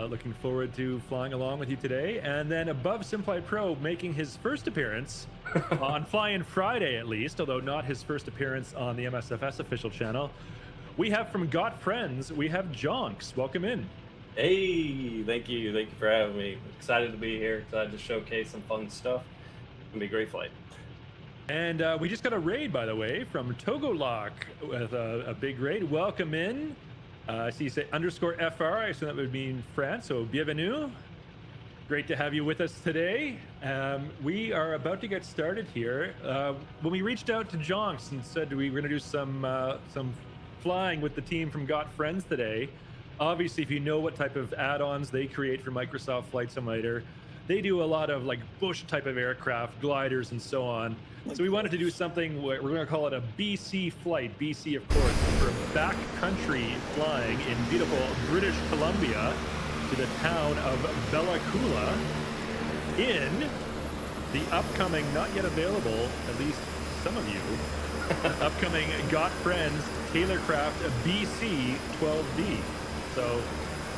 Looking forward to flying along with you today. And then above Simfly Pro, making his first appearance on Flying Friday, at least, although not his first appearance on the MSFS official channel. We have from Got Friends, we have Jonks. Welcome in. Hey, thank you for having me. Excited to be here. Excited to showcase some fun stuff. It's gonna be a great flight. And we just got a raid, by the way, from Togolock with a big raid. Welcome in. I see you say _FR. I assume that would mean France. So bienvenue. Great to have you with us today. We are about to get started here. When we reached out to Jonks and said we were going to do some flying with the team from Got Friends today, obviously, if you know what type of add-ons they create for Microsoft Flight Simulator, they do a lot of like bush type of aircraft, gliders, and so on. So we wanted to do something, we're going to call it a BC flight. BC, of course, for backcountry flying in beautiful British Columbia to the town of Bella Coola in the upcoming, not yet available, at least some of you, upcoming Got Friends Taylorcraft BC 12D. So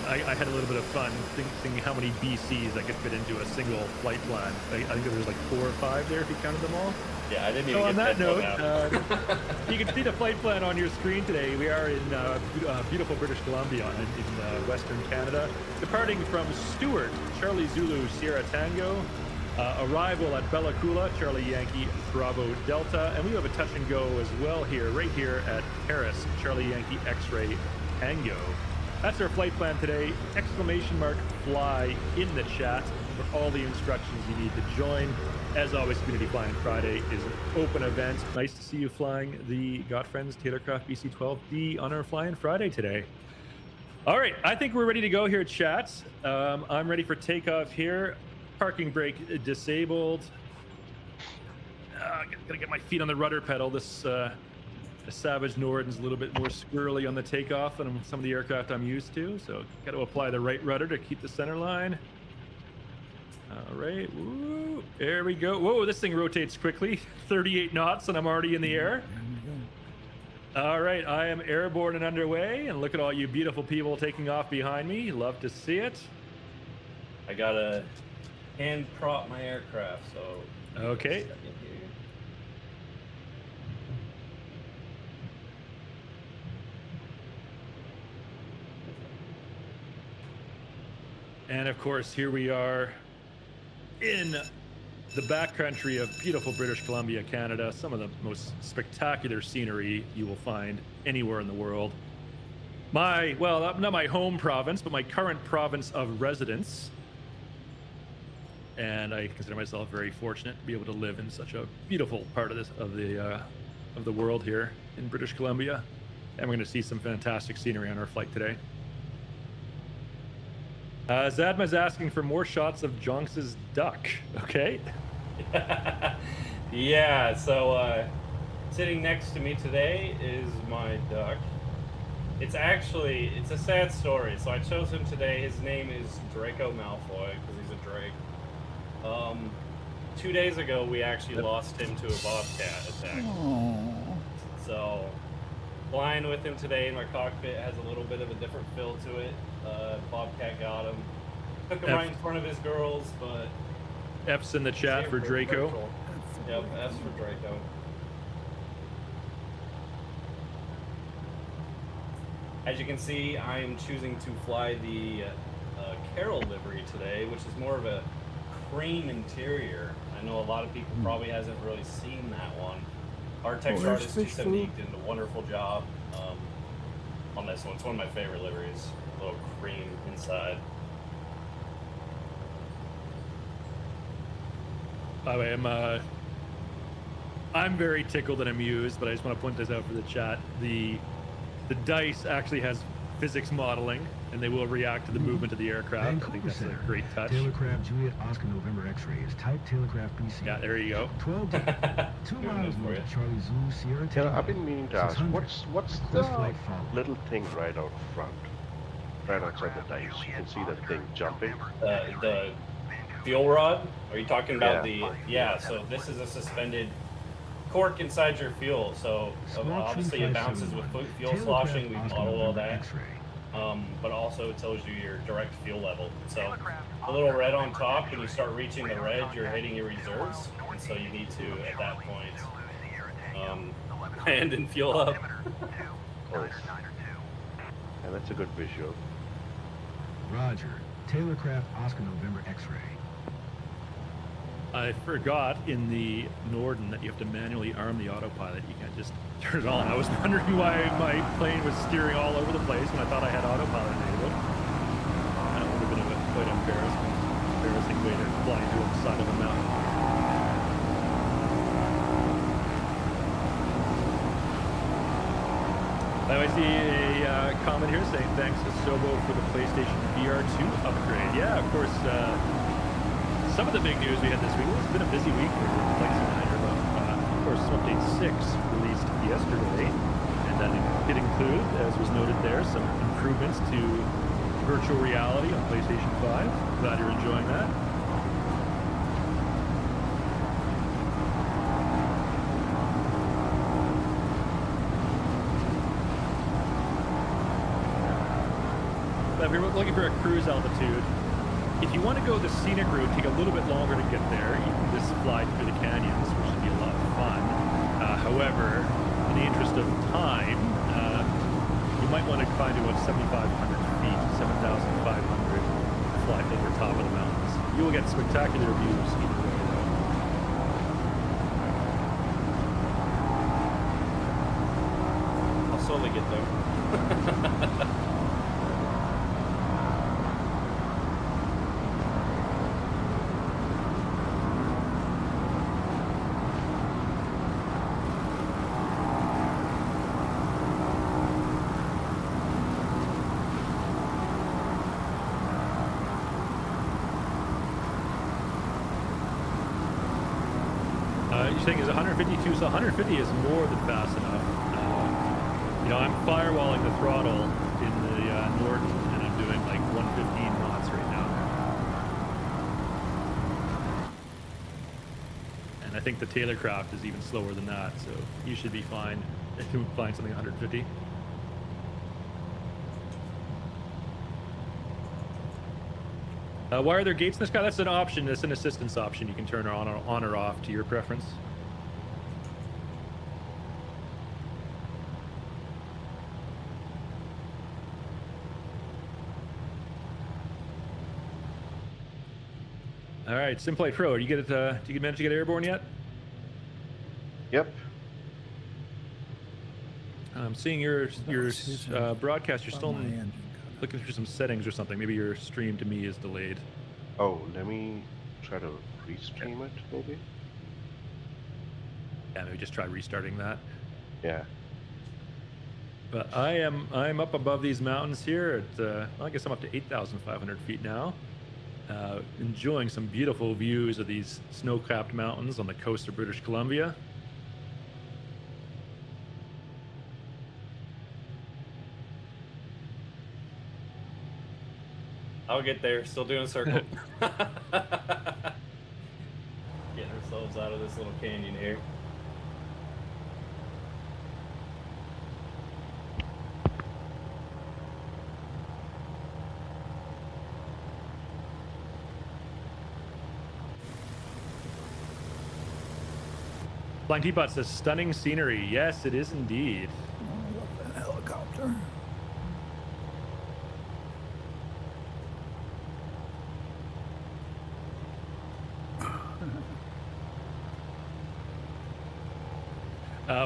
I had a little bit of fun thinking how many BCs I could fit into a single flight plan. I think there was like 4 or 5 there if you counted them all. Yeah, I didn't even So get on that note, out. you can see the flight plan on your screen today. We are in beautiful British Columbia in Western Canada, departing from Stewart, Charlie Zulu Sierra Tango, arrival at Bella Coola, Charlie Yankee Bravo Delta, and we have a touch and go as well here, right here at Paris, Charlie Yankee X-Ray Tango. That's our flight plan today. !fly in the chat for all the instructions you need to join. As always, Community Flying Friday is an open event. Nice to see you flying the Got Friends Taylorcraft BC-12D on our Flying Friday today. All right, I think we're ready to go here, chat. I'm ready for takeoff here. Parking brake disabled. Gotta get my feet on the rudder pedal. This Savage Norden's a little bit more squirrely on the takeoff than some of the aircraft I'm used to, so got to apply the right rudder to keep the center line. All right, woo, there we go. Whoa, this thing rotates quickly, 38 knots, and I'm already in the air. All right, I am airborne and underway, and look at all you beautiful people taking off behind me. Love to see it. I gotta hand prop my aircraft, so okay. And of course, here we are in the backcountry of beautiful British Columbia, Canada. Some of the most spectacular scenery you will find anywhere in the world. Well, not my home province, but my current province of residence. And I consider myself very fortunate to be able to live in such a beautiful part of the world here in British Columbia. And we're going to see some fantastic scenery on our flight today. Zadma's asking for more shots of Jonks' duck. Okay. Yeah, so sitting next to me today is my duck. It's a sad story. So I chose him today. His name is Draco Malfoy because he's a Drake. 2 days ago, we actually lost him to a bobcat attack. Aww. So flying with him today in my cockpit has a little bit of a different feel to it. Bobcat got him. Took him right in front of his girls, but... F's in the chat for Draco. Yep, F's for Draco. As you can see, I am choosing to fly the Carroll livery today, which is more of a cream interior. I know a lot of people probably hasn't really seen that one. Our text artist Technique did a wonderful job on this one. It's one of my favorite liveries. A little cream inside. By the way, I'm very tickled and amused, but I just want to point this out for the chat. The dice actually has physics modeling, and they will react to the movement of the aircraft. Vancouver I think that's Center. a great touch. Taylorcraft Juliet Oscar November X-ray is type Taylorcraft BC. Yeah, there you go. 12 2 miles north of Charlie Zulu Sierra Taylor, Tango. I've been meaning to ask, 600. what's Course the flight followed. little thing right out front? Right outside the dice. You can see that thing jumping. The fuel rod? Are you talking about Yeah. Yeah, so this is a suspended cork inside your fuel. So obviously it bounces with fuel sloshing. We model all that. but also it tells you your direct fuel level. So the little red on top, when you start reaching the red, you're hitting your reserves, and so you need to, at that point, land and fuel up. Nice. Yeah, that's a good visual. Roger. Taylorcraft Oscar November X-ray. I forgot in the Norden that you have to manually arm the autopilot. You can't just turn it on. I was wondering why my plane was steering all over the place when I thought I had autopilot enabled. That would have been a quite embarrassing way to fly through the side of a mountain. Now I see a comment here saying thanks to Sobo for the PlayStation VR2 upgrade. Yeah, of course. Some of the big news we had this week, it's been a busy week for Flight Simulator, but of course Update 6 released yesterday, and that did include, as was noted there, some improvements to virtual reality on PlayStation 5. Glad you're enjoying that. If you're looking for a cruise altitude, if you want to go the scenic route, take a little bit longer to get there. You can just fly through the canyons, which would be a lot of fun. However, in the interest of time, you might want to climb to about 7,500 feet, 7,500, fly over top of the mountains. You will get spectacular views either way, though. I'll slowly get there. You're saying is 152, so 150 is more than fast enough. You know, I'm firewalling the throttle in the Norden, and I'm doing like 115 knots right now. And I think the Taylorcraft is even slower than that, so you should be fine if you find something 150. Why are there gates in the sky? That's an option. That's an assistance option. You can turn on or off to your preference. All right, Simplate Pro. Did you manage to get airborne yet? Yep. I'm seeing your broadcast. You're still looking through some settings or something. Maybe your stream to me is delayed. Oh, let me try to restream it, maybe? Yeah, maybe just try restarting that. Yeah. But I'm up above these mountains here at well, I guess I'm up to 8,500 feet now. Enjoying some beautiful views of these snow-capped mountains on the coast of British Columbia. I'll get there. Still doing a circle. Getting ourselves out of this little canyon here. Flying Teapot says stunning scenery. Yes, it is indeed. I love that helicopter.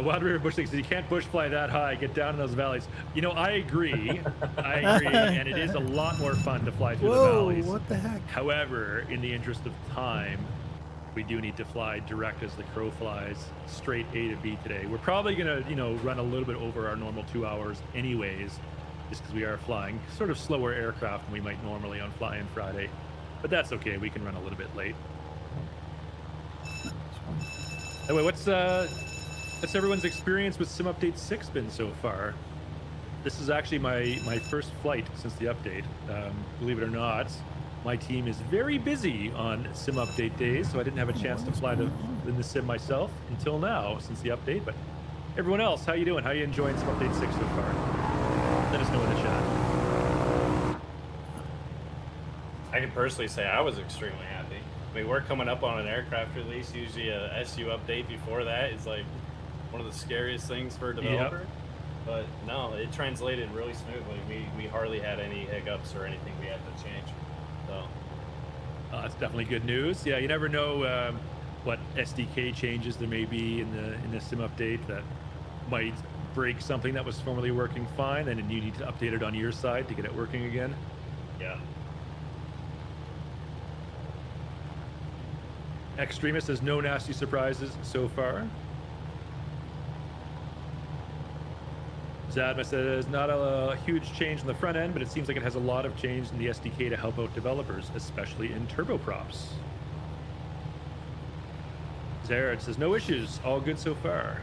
Wild River Bush says you can't bush fly that high. Get down in those valleys. You know, I agree. I agree, and it is a lot more fun to fly through the valleys. What the heck? However, in the interest of time, we do need to fly direct as the crow flies, straight A to B today. We're probably gonna, run a little bit over our normal 2 hours anyways, just because we are flying sort of slower aircraft than we might normally on Fly-In Friday. But that's okay, we can run a little bit late. Anyway, what's everyone's experience with Sim Update 6 been so far? This is actually my first flight since the update. Believe it or not, my team is very busy on Sim Update days, so I didn't have a chance to fly in the sim myself until now, since the update. But everyone else, how you doing? How you enjoying Sim Update 6 so far? Let us know in the chat. I can personally say I was extremely happy. I mean, we're coming up on an aircraft release. Usually a SU update before that is like one of the scariest things for a developer. But no, it translated really smoothly. We hardly had any hiccups or anything we had to change. So That's definitely good news. Yeah, you never know what SDK changes there may be in the sim update that might break something that was formerly working fine, and then you need to update it on your side to get it working again. yeah. Extremist says no nasty surprises so far. Zadma says not a huge change in the front end, but it seems like it has a lot of change in the SDK to help out developers, especially in turboprops. Zared says no issues, all good so far.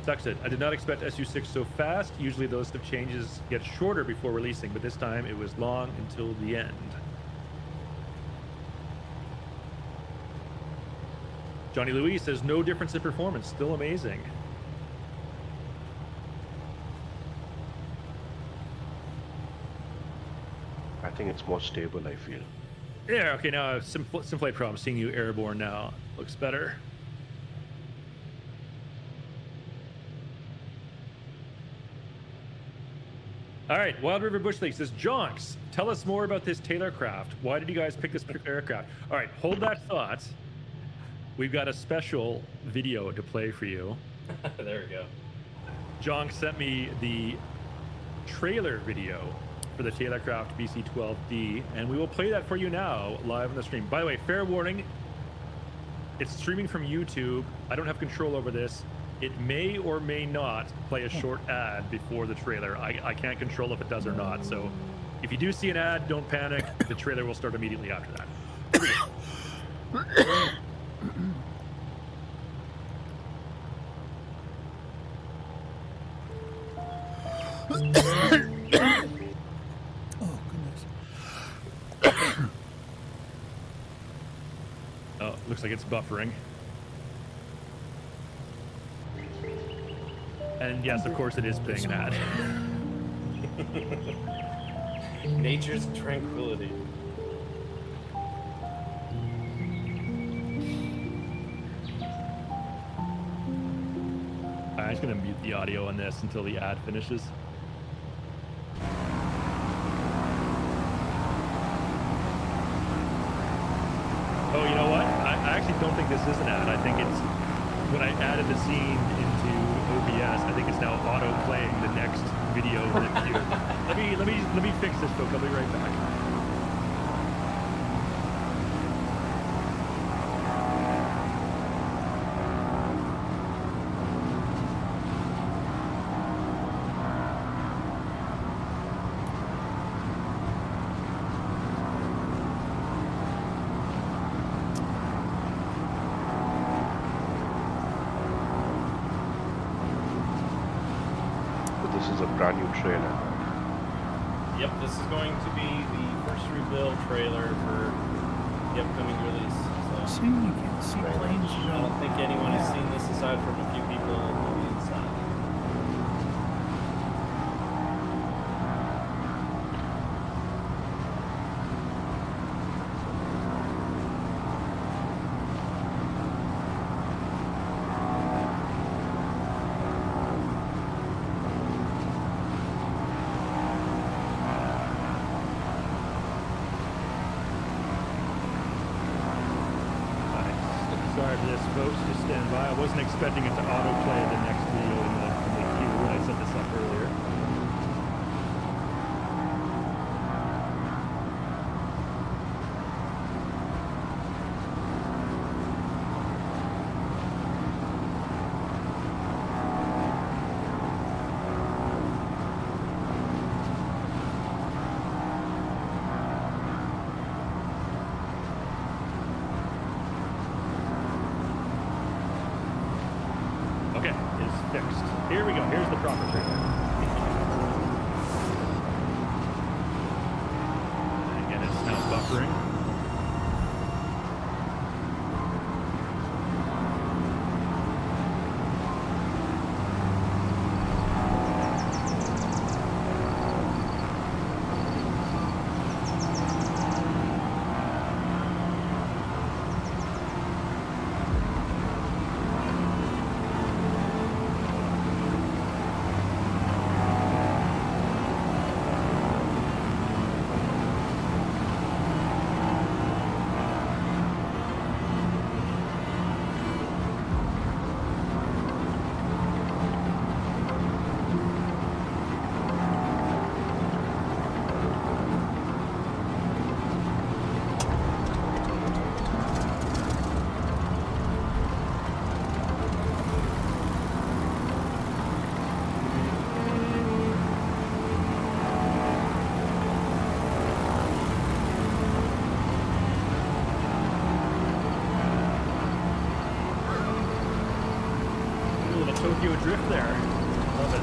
Sucks. I did not expect SU6 so fast. Usually the list of changes gets shorter before releasing, but this time it was long until the end. Johnny Louis says no difference in performance, still amazing. I think it's more stable, I feel. Yeah, okay, now Simflight Pro, I'm seeing you airborne now. Looks better. All right, Wild River Bush League says, Jonks, tell us more about this Taylor craft. Why did you guys pick this particular aircraft? All right, hold that thought. We've got a special video to play for you. There we go. Jonks sent me the trailer video for the Taylorcraft BC-12D, and we will play that for you now live on the stream. By the way, fair warning, it's streaming from YouTube. I don't have control over this. It may or may not play a short ad before the trailer. I can't control if it does or not. So if you do see an ad, don't panic. The trailer will start immediately after that. Here we go. Oh, goodness. Oh, looks like it's buffering. And yes, of course it is playing an ad. Nature's tranquility. I'm just gonna mute the audio on this until the ad finishes. Oh, you know what? I actually don't think this is an ad. I think it's when I added the scene into OBS. I think it's now auto playing the next video in the queue. Let me fix this, folks. I'll be right back. This is a brand new trailer. Yep, this is going to be the first rebuild trailer for the upcoming release. So See, you can see planes, you I know. don't think anyone has seen this aside from a few people on the inside. Sorry for this, folks. Just stand by. I wasn't expecting it to autoplay the next video in the queue when I set this up earlier. Okay, it's fixed. Here we go. Here's the proper trailer. Again, it's now buffering. Tokyo drift there. Love it.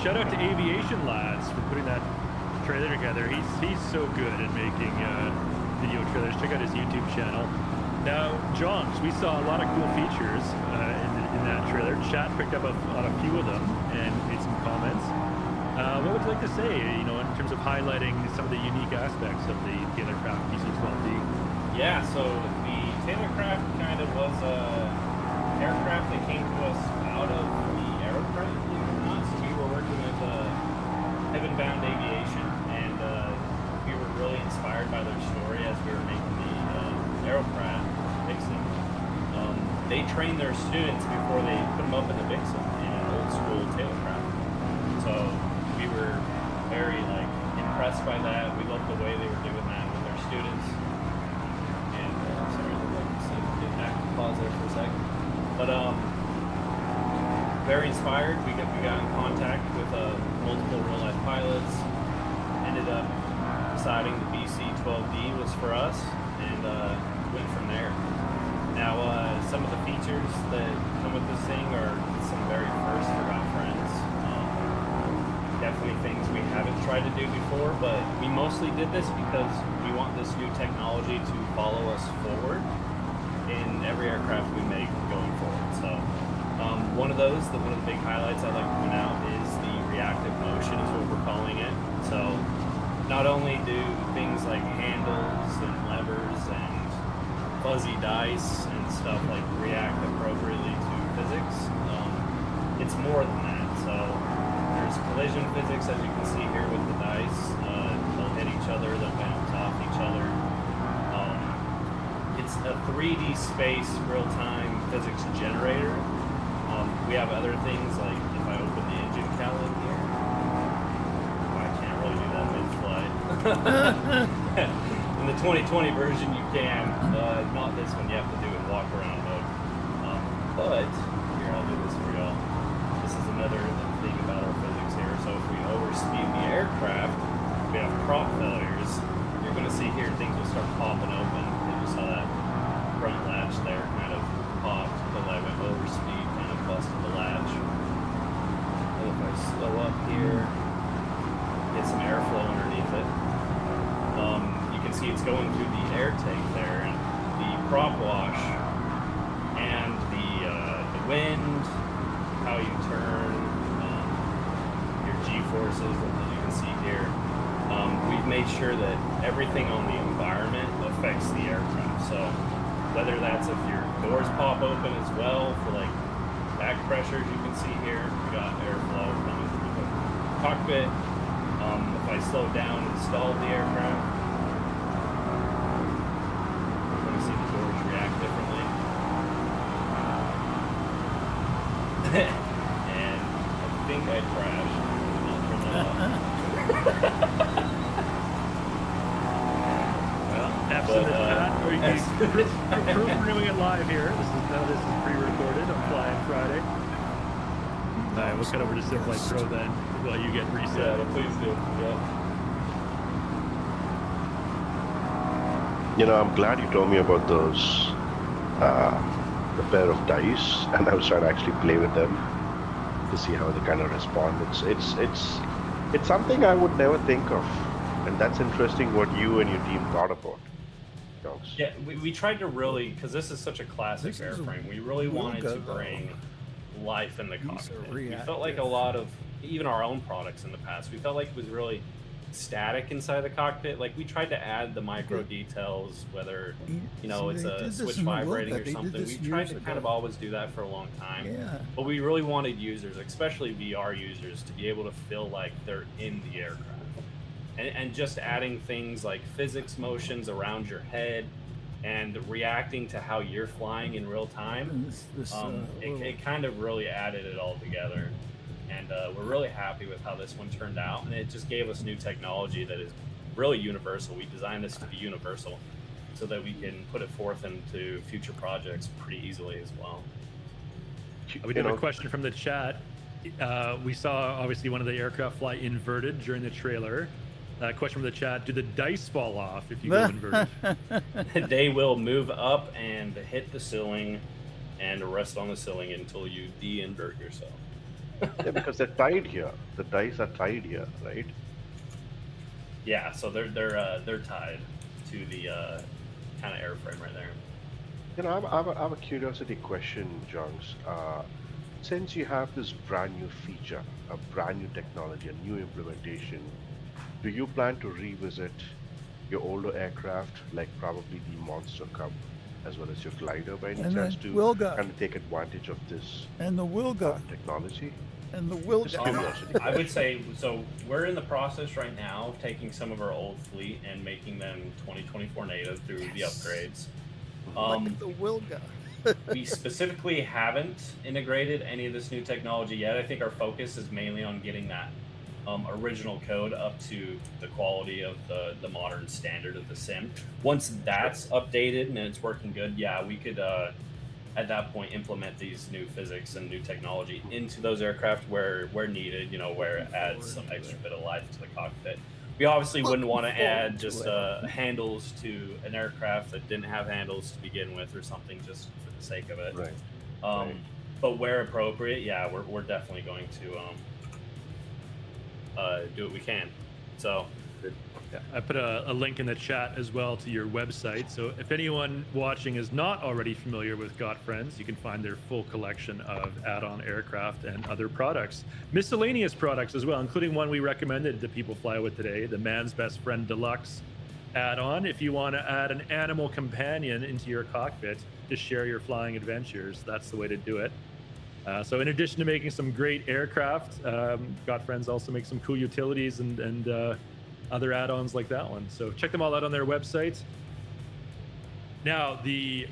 Shout out to Aviation Lads for putting that trailer together. He's so good at making video trailers. Check out his YouTube channel. Now, John, we saw a lot of cool features in that trailer. Chat picked up on a few of them and made some comments. What would you like to say, in terms of highlighting some of the unique aspects of the Taylorcraft PC-12D? Yeah, so the Taylorcraft kind of was a aircraft that came to us out of the aerocraft. We were working with Heavenbound Aviation, and we were really inspired by their story as we were making the aerocraft Vixen. They trained their students before they put them up in the Vixen in an old school Taylorcraft. So we were very impressed by that. We loved the way they were doing that with their students. And sorry, get back to pause there for a second. But very inspired. We got in contact with multiple real life pilots. Ended up deciding the BC-12D was for us, and went from there. Now, some of the features that come with this thing are some very first for our friends. Definitely things we haven't tried to do before, but we mostly did this because we want this new technology to follow us forward in every aircraft we make going forward. So one of the big highlights I'd like to point out is the reactive motion is what we're calling it. So not only do things like handles and levers and fuzzy dice and stuff react appropriately to physics, it's more than that. So there's collision physics, as you can see here with the dice. They'll hit each other, they'll bounce off each other. It's a 3D space real-time physics generator. We have other things like if I open the engine cowl in here, I can't really do that mid-flight. In the 2020 version you can, not this one, you have to do it in walk-around mode. But, here, I'll do this for y'all. This is another thing about our physics here. So if we overspeed the aircraft, we have prop failures. You're going to see here things will start popping open. You saw that front latch there kind of popped because I went overspeed, kind of busted the latch. And if I slow up here, get some airflow underneath it. You can see it's going through the air tank there, and the prop wash and the wind how you turn, your G-forces, as you can see here. We've made sure that everything on the environment affects the aircraft. So whether that's if your doors pop open as well for like back pressures, you can see here, we got airflow coming through the cockpit. If I slow down and stall the aircraft, we're going to see the doors react differently. And I think I crashed. I'll turn that off. Well, F's in the chat, or you can programming it live here. This is pre-recorded on Flying Friday. All right, we'll cut over to Simplite Pro then while you get reset. Yeah, please do. Yeah. You know, I'm glad you told me about those, the pair of dice, and I was trying to actually play with them to see how they kind of respond. It's something I would never think of, and that's interesting what you and your team thought about. Jonks. Yeah, we tried to really, because this is such a classic This is a airframe, we really wanted to Wilga, though. bring life in the These are cockpit. We felt reactive. like a lot of, even our own products in the past, we felt like it was really static inside the cockpit. Like we tried to add the micro details, whether you know See, it's they a did this switch in the vibrating Wilga. or They did something. this We tried years to kind of ago. always do that for a long time. Yeah. But we really wanted users, especially VR users, to be able to feel like they're in the aircraft. And just adding things like physics motions around your head and reacting to how you're flying in real time. And this It kind of really added it all together. And we're really happy with how this one turned out. And it just gave us new technology that is really universal. We designed this to be universal so that we can put it forth into future projects pretty easily as well. We did have a question from the chat. We saw obviously one of the aircraft fly inverted during the trailer. Question from the chat: do the dice fall off if you go inverted? They will move up and hit the ceiling and rest on the ceiling until you de-invert yourself. Yeah, because they're tied here. The dice are tied here, right? Yeah, so they're tied to the kind of airframe right there. You know, I have a curiosity question, Jonks. Since you have this brand new feature, a brand new technology, a new implementation, do you plan to revisit your older aircraft, like probably the Monster Cub, as well as your glider, by any And chance, the to Wilga. kind of take advantage of this And the Wilga. technology? And the Just Wilga. curiosity. I would say, so we're in the process right now of taking some of our old fleet and making them 2024 native through the upgrades. Like the Wilga. We specifically haven't integrated any of this new technology yet. I think our focus is mainly on getting that original code up to the quality of the modern standard of the sim. Once that's updated and it's working good, yeah, we could at that point implement these new physics and new technology into those aircraft where needed, you know, where it adds some extra bit of life to the cockpit. We obviously wouldn't want to add just handles to an aircraft that didn't have handles to begin with or something just for the sake of it. Right. Right. But where appropriate, yeah, we're definitely going to do what we can. So Yeah, I put a link in the chat as well to your website. So if anyone watching is not already familiar with Got Friends, you can find their full collection of add-on aircraft and other products. Miscellaneous products as well, including one we recommended that people fly with today, the Man's Best Friend Deluxe add-on. If you want to add an animal companion into your cockpit to share your flying adventures, that's the way to do it. So in addition to making some great aircraft, Got Friends also makes some cool utilities and other add-ons like that one. So check them all out on their website. Now, the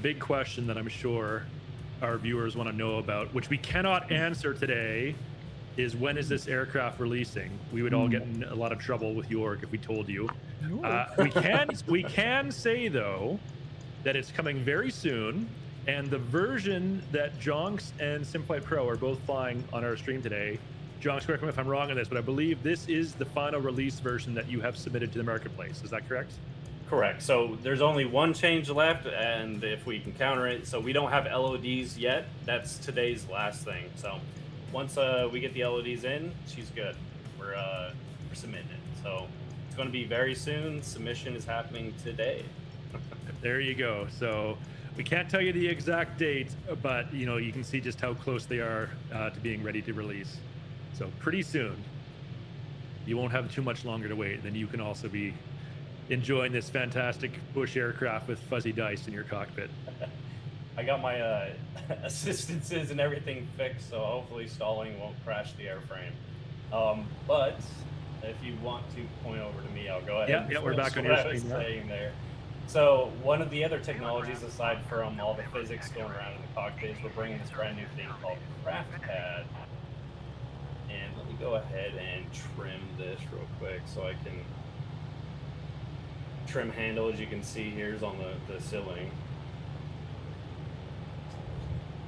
big question that I'm sure our viewers want to know about, which we cannot answer today, is when is this aircraft releasing? We would all get in a lot of trouble with York if we told you. We can say though that it's coming very soon, and the version that Jonks and Simflight Pro are both flying on our stream today. Jonks, correct me if I'm wrong on this, but I believe this is the final release version that you have submitted to the marketplace. Is that correct? correct. So there's only one change left, and if we can counter it, so we don't have LODs yet. That's today's last thing. So once we get the LODs in, she's good. We're submitting it. So it's going to be very soon. Submission is happening today. There you go. So We can't tell you the exact date, but you can see just how close they are to being ready to release. So pretty soon. You won't have too much longer to wait. Then you can also be enjoying this fantastic bush aircraft with fuzzy dice in your cockpit. I got my assistances and everything fixed, so hopefully stalling won't crash the airframe. But if you want to point over to me, I'll go ahead. Yeah, we're back on your your screen now. saying there. So one of the other technologies, aside from all the physics going around in the cockpit, is we're bringing this brand new thing called Craft Pad. And let me go ahead and trim this real quick so I can trim handle, as you can see here, is on the ceiling.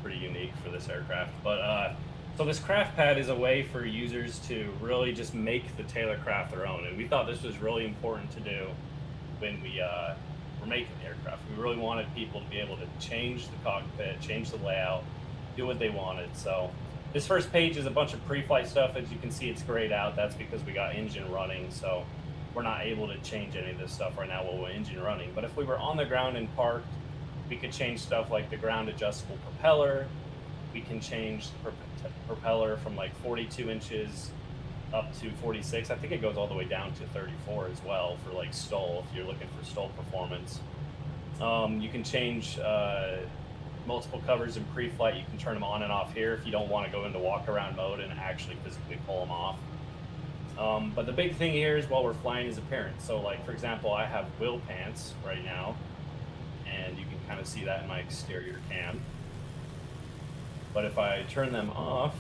Pretty unique for this aircraft. But so this craft pad is a way for users to really just make the Taylorcraft their own. And we thought this was really important to do when we were making the aircraft. We really wanted people to be able to change the cockpit, change the layout, do what they wanted. So this first page is a bunch of pre-flight stuff. As you can see, it's grayed out. That's because we got engine running. So we're not able to change any of this stuff right now while we're engine running. But if we were on the ground and parked, we could change stuff like the ground adjustable propeller. We can change the propeller from like 42 inches up to 46. I think it goes all the way down to 34 as well for like STOL, if you're looking for STOL performance. You can change multiple covers in pre-flight. You can turn them on and off here if you don't want to go into walk-around mode and actually physically pull them off. But the big thing here is while we're flying is appearance. So like, for example, I have wheel pants right now, and you can kind of see that in my exterior cam. But if I turn them off,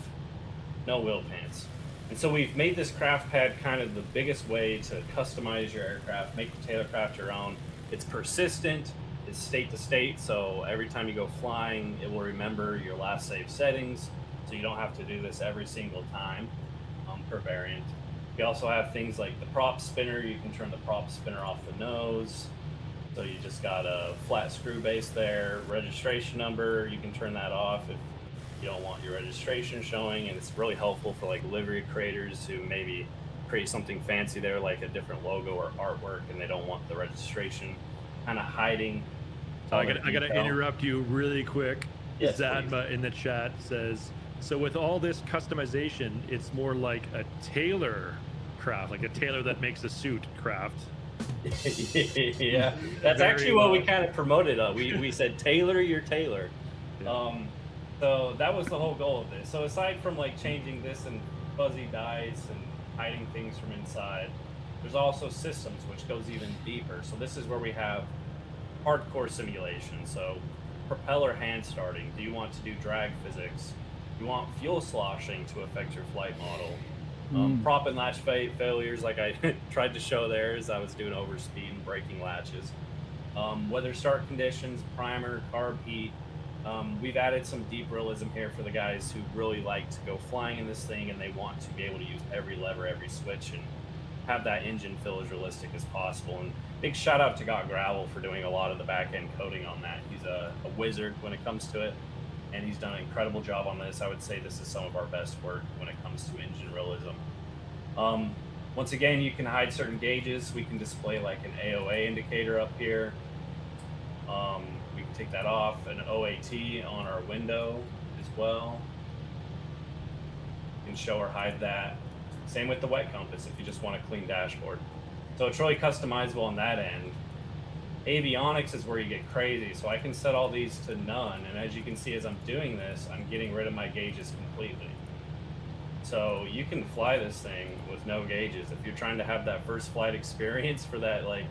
no wheel pants. And so we've made this craft pad kind of the biggest way to customize your aircraft, make the Taylorcraft your own. It's persistent, it's state to state, so every time you go flying, it will remember your last saved settings, so you don't have to do this every single time per variant. We also have things like the prop spinner. You can turn the prop spinner off the nose. So you just got a flat screw base there, registration number, you can turn that off if you don't want your registration showing, and it's really helpful for like livery creators who maybe create something fancy there, like a different logo or artwork, and they don't want the registration kind of hiding. So I gotta interrupt you really quick. Yes, Zadma in the chat says, so with all this customization, it's more like a tailor craft, like a tailor that makes a suit craft. Yeah, that's actually what we kind of promoted. We said tailor your tailor. Yeah. So that was the whole goal of this. So aside from like changing this and fuzzy dice and hiding things from inside, there's also systems, which goes even deeper. So this is where we have hardcore simulation. So propeller hand starting. Do you want to do drag physics? You want fuel sloshing to affect your flight model. Prop and latch failures, like I tried to show there as I was doing overspeed and breaking latches. Weather start conditions, primer, carb heat. We've added some deep realism here for the guys who really like to go flying in this thing and they want to be able to use every lever, every switch, and have that engine feel as realistic as possible. And big shout out to Got Gravel for doing a lot of the back end coding on that. He's a wizard when it comes to it, and he's done an incredible job on this. I would say this is some of our best work when it comes to engine realism. Once again, you can hide certain gauges. We can display like an AOA indicator up here. We can take that off, an OAT on our window as well. You can show or hide that. Same with the wet compass if you just want a clean dashboard. So it's really customizable on that end. Avionics is where you get crazy. So I can set all these to none. And as you can see, as I'm doing this, I'm getting rid of my gauges completely. So you can fly this thing with no gauges. If you're trying to have that first flight experience for that, like,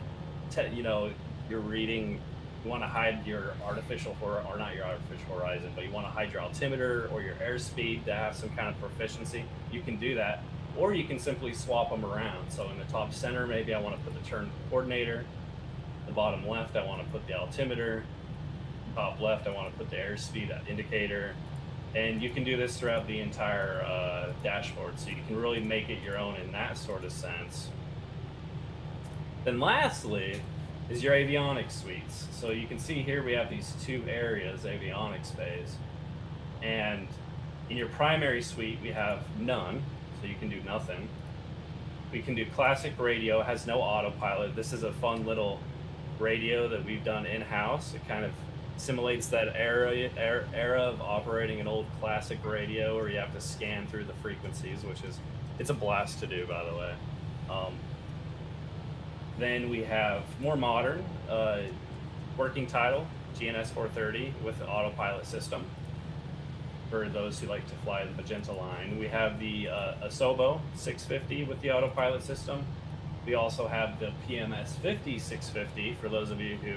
you're reading, you want to hide your artificial, or not your artificial horizon, but you want to hide your altimeter or your airspeed to have some kind of proficiency, you can do that. Or you can simply swap them around. So in the top center, maybe I want to put the turn coordinator. The bottom left, I want to put the altimeter. Top left, I want to put the airspeed indicator. And you can do this throughout the entire dashboard. So you can really make it your own in that sort of sense. Then lastly is your avionics suites. So you can see here we have these two areas, avionics phase. And in your primary suite, we have none. So you can do nothing. We can do classic radio, has no autopilot. This is a fun little radio that we've done in-house. It kind of simulates that era of operating an old classic radio where you have to scan through the frequencies, it's a blast to do, by the way. Then we have more modern working title, GNS 430 with the autopilot system for those who like to fly the Magenta line. We have the Asobo 650 with the autopilot system. We also have the PMS 50 650 for those of you who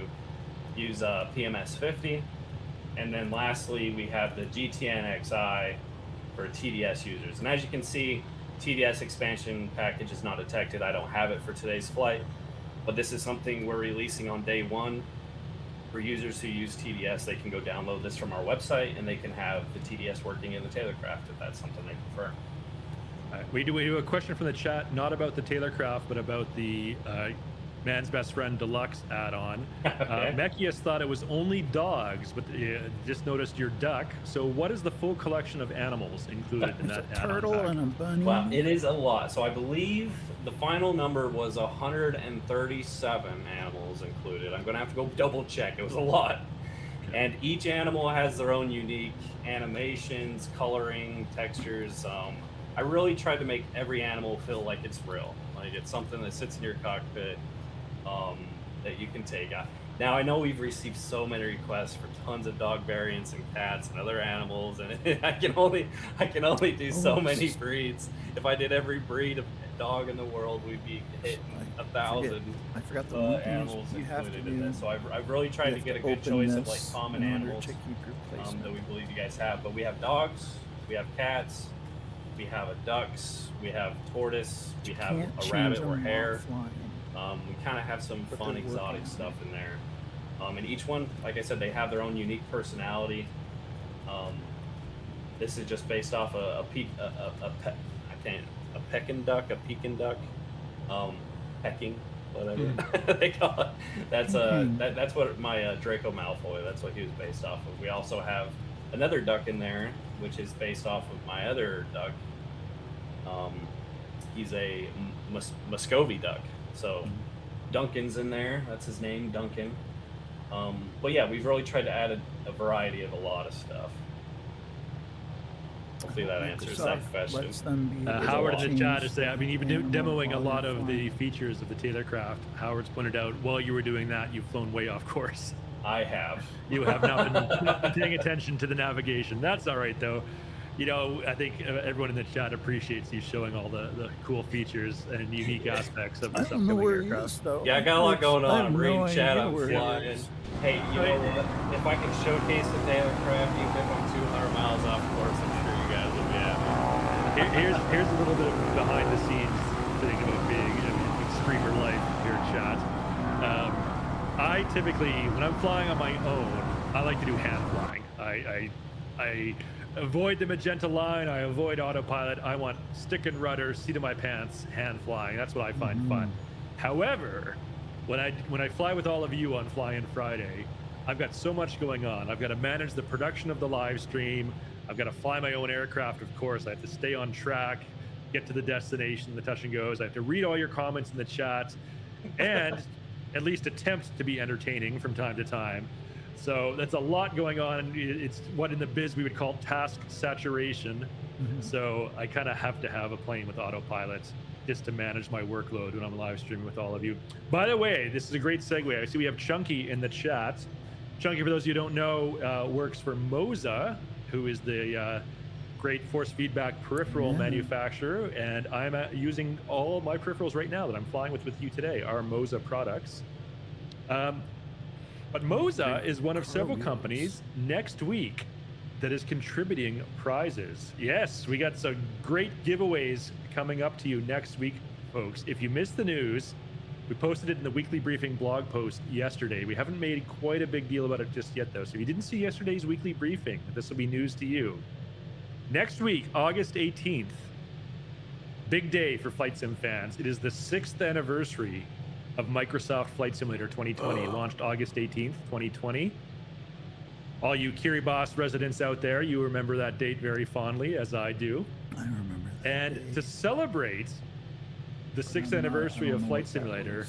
use PMS 50. And then lastly, we have the GTN XI for TDS users. And as you can see, TDS expansion package is not detected. I don't have it for today's flight, but this is something we're releasing on day one. For users who use TDS, they can go download this from our website and they can have the TDS working in the Taylorcraft if that's something they prefer. We do a question from the chat, not about the Taylorcraft, but about the Man's Best Friend Deluxe add-on. Okay. Mekius thought it was only dogs, but just noticed your duck. So what is the full collection of animals included in that add-on Turtle pack? and a bunny. Wow, it is a lot. So I believe the final number was 137 animals included. I'm going to have to go double check. It was a lot. Okay. And each animal has their own unique animations, coloring, textures. I really tried to make every animal feel like it's real. Like it's something that sits in your cockpit that you can take. Now I know we've received so many requests for tons of dog variants and cats and other animals, and I can only do so many breeds. If I did every breed of dog in the world, we'd be hitting 1,000 I forgot the animals you have included to in do. this. So I've really tried to get a good open choice of this like common in order animals to keep your placement. that we believe you guys have. But we have dogs, we have cats, we have a ducks, we have tortoise, we have Can't a change rabbit them or while hare. flying. We kind of have some But fun they're exotic working stuff in there. And each one, like I said, they have their own unique personality. This is just based off a Peking duck, pecking, whatever they call it. That's what my Draco Malfoy. That's what he was based off of. We also have another duck in there, which is based off of my other duck. He's a Muscovy duck. So Duncan's in there. That's his name, Duncan. But yeah, we've really tried to add a variety of a lot of stuff. Hopefully that answers that Microsoft question. lets them be Howard in the change chat is saying, I mean, you've been animal demoing a while lot they're of the flying. features of the Taylorcraft. Howard's pointed out, while you were doing that, you've flown way off course. I have. You have not been paying attention to the navigation. That's all right, though. You know, I think everyone in the chat appreciates you showing all the cool features and unique aspects of I this don't know upcoming where he aircraft. is, though. Yeah, I got a lot going I on. have I'm reading no chat, idea I'm where he flying. is. Hey, you know what? If I can showcase the Taylorcraft, even if I'm 200 miles off course, I'm sure you guys will be happy. Here's a little bit of behind the scenes thing about being an extremer life here, chat. I typically, when I'm flying on my own, I like to do hand flying. I avoid the Magenta line. I avoid autopilot. I want stick and rudder, seat of my pants, hand flying. That's what I find fun. However, when I fly with all of you on Fly-In Friday, I've got so much going on. I've got to manage the production of the live stream. I've got to fly my own aircraft, of course. I have to stay on track, get to the destination, the touch and goes. I have to read all your comments in the chat, and at least attempt to be entertaining from time to time. So that's a lot going on. It's what in the biz we would call task saturation. So I kind of have to have a plane with autopilot just to manage my workload when I'm live streaming with all of you. By the way, this is a great segue. I see we have Chunky in the chat. Chunky, for those of you who don't know, works for Moza, who is the great force feedback peripheral manufacturer. And I'm using all my peripherals right now that I'm flying with you today, our Moza products. But Moza is one of several companies next week that is contributing prizes. Yes, we got some great giveaways coming up to you next week, folks. If you missed the news, we posted it in the weekly briefing blog post yesterday. We haven't made quite a big deal about it just yet, though. So if you didn't see yesterday's weekly briefing, this will be news to you. Next week, August 18th, big day for Flight Sim fans. It is the 6th anniversary of Microsoft Flight Simulator 2020, launched August 18th, 2020. All you Kiribati residents out there, you remember that date very fondly, as I do. I remember that. And day. to celebrate the 6th anniversary of Flight Simulator,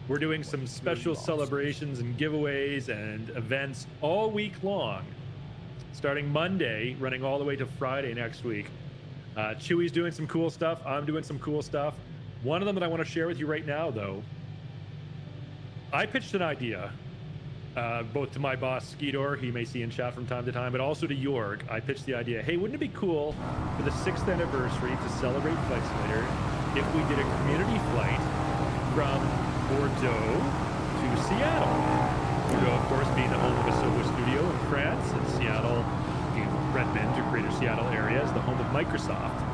We're doing some special celebrations and giveaways and events all week long, starting Monday, running all the way to Friday next week. Chewy's doing some cool stuff. I'm doing some cool stuff. One of them that I want to share with you right now, though, I pitched an idea, both to my boss, Skidor, he may see in chat from time to time, but also to Jorg. I pitched the idea, hey, wouldn't it be cool for the 6th anniversary to celebrate Flight Simulator if we did a community flight from Bordeaux to Seattle? Bordeaux, of course, being the home of a Asobo studio in France, and Seattle, Redmond, or Greater Seattle area, is the home of Microsoft.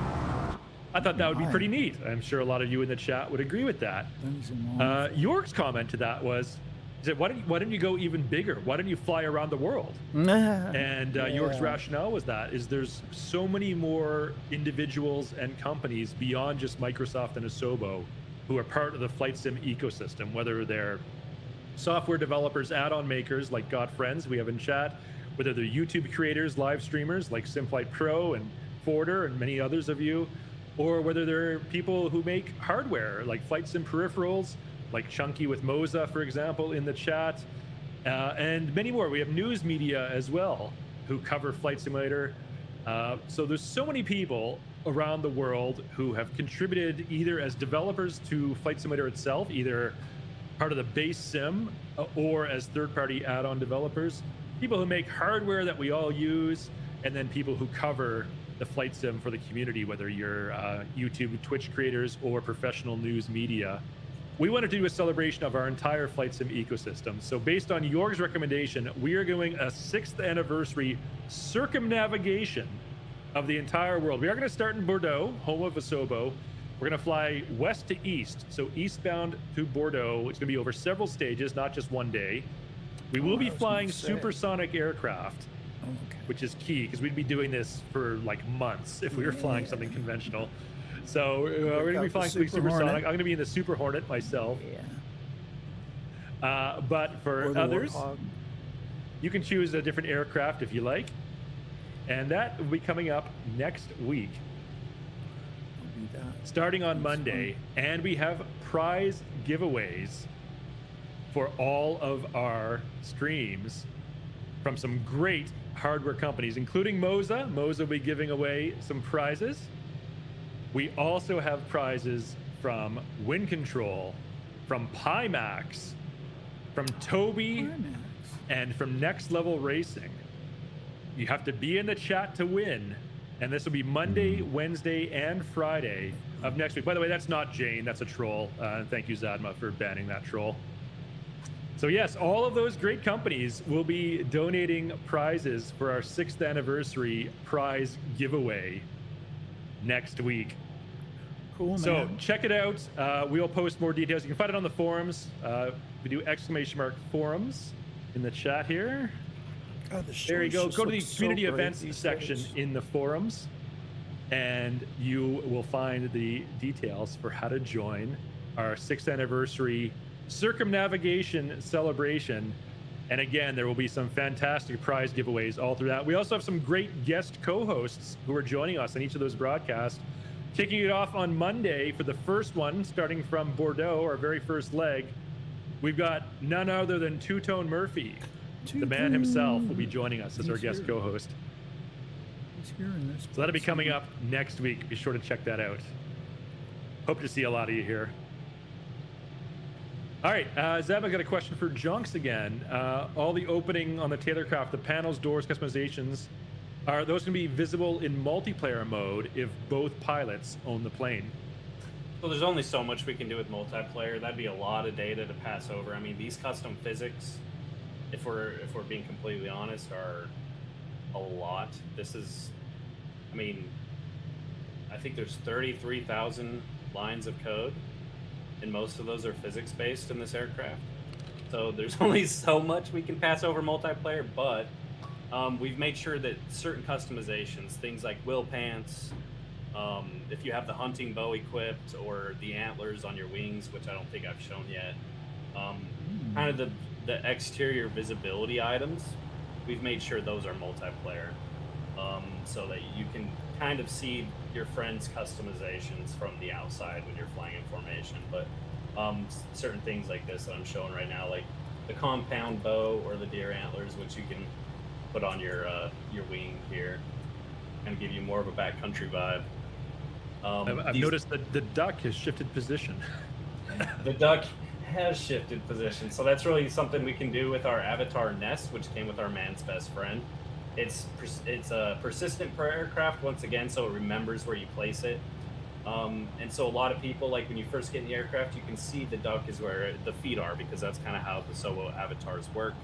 I thought that would be pretty neat. I'm sure a lot of you in the chat would agree with that. Jorg's comment to that was, he said, why didn't you go even bigger? Why didn't you fly around the world? And Jorg's rationale was there's so many more individuals and companies beyond just Microsoft and Asobo who are part of the flight sim ecosystem, whether they're software developers, add-on makers like Got Friends we have in chat, whether they're YouTube creators, live streamers like SimFlight Pro and Forder and many others of you, or whether they're people who make hardware like flight sim peripherals, like Chunky with Moza, for example, in the chat, and many more. We have news media as well who cover Flight Simulator. So there's so many people around the world who have contributed either as developers to Flight Simulator itself, either part of the base sim or as third-party add-on developers, people who make hardware that we all use, and then people who cover the flight sim for the community, whether you're YouTube, Twitch creators, or professional news media. We wanted to do a celebration of our entire flight sim ecosystem. So based on Jorg's recommendation, we are doing a 6th anniversary circumnavigation of the entire world. We are going to start in Bordeaux, home of Asobo. We're going to fly west to east, so eastbound to Bordeaux. It's going to be over several stages, not just one day. We will be flying supersonic aircraft, which is key, because we'd be doing this for like months if we were flying something conventional. So we're going to be flying supersonic. I'm going to be in the Super Hornet myself. But for others, you can choose a different aircraft if you like. And that will be coming up next week, starting on Monday. And we have prize giveaways for all of our streams from some great hardware companies, including Moza. Moza will be giving away some prizes. We also have prizes from Wind Control, from Pimax, from Toby, and from Next Level Racing. You have to be in the chat to win, and this will be Monday, Wednesday, and Friday of next week. By the way, that's not Jane, that's a troll. Thank you, Zadma, for banning that troll. So yes, all of those great companies will be donating prizes for our 6th anniversary prize giveaway next week. Cool, man. So check it out. We'll post more details. You can find it on the forums. We do !forums in the chat here. God, There you go. Go to the community events section in the forums, and you will find the details for how to join our 6th anniversary circumnavigation celebration. And again, there will be some fantastic prize giveaways all through that. We also have some great guest co-hosts who are joining us on each of those broadcasts. Kicking it off on Monday for the first one, starting from Bordeaux, our very first leg, we've got none other than Two-Tone Murphy. The man himself will be joining us as our guest co-host. So that'll be coming up next week. Be sure to check that out. Hope to see a lot of you here. All right, Zeb, I got a question for Junks again. All the opening on the Taylorcraft, the panels, doors, customizations, are those going to be visible in multiplayer mode if both pilots own the plane? Well, there's only so much we can do with multiplayer. That'd be a lot of data to pass over. I mean, these custom physics, if we're being completely honest, are a lot. This is, I mean, I think there's 33,000 lines of code, and most of those are physics based in this aircraft. So there's only so much we can pass over multiplayer, but we've made sure that certain customizations, things like wheel pants, if you have the hunting bow equipped, or the antlers on your wings, which I don't think I've shown yet, kind of the exterior visibility items, we've made sure those are multiplayer, so that you can kind of see your friends' customizations from the outside when you're flying in formation. But certain things like this that I'm showing right now, like the compound bow or the deer antlers, which you can put on your wing here and give you more of a backcountry vibe. I've noticed that the duck has shifted position. The duck has shifted position, so that's really something we can do with our avatar nest, which came with our man's best friend. It's a persistent per aircraft once again, so it remembers where you place it. And so a lot of people, like when you first get in the aircraft, you can see the duck is where the feet are, because that's kind of how the SOHO avatars work.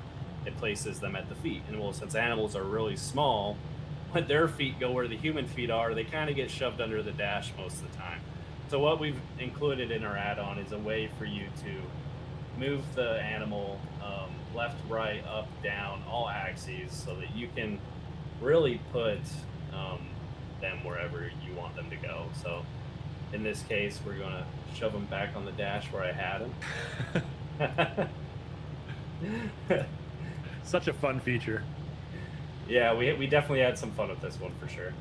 It places them at the feet. And well, since animals are really small, when their feet go where the human feet are, they kind of get shoved under the dash most of the time. So what we've included in our add-on is a way for you to move the animal left, right, up, down, all axes, so that you can really put them wherever you want them to go. So in this case, we're going to shove them back on the dash where I had them. Such a fun feature. Yeah, we definitely had some fun with this one for sure.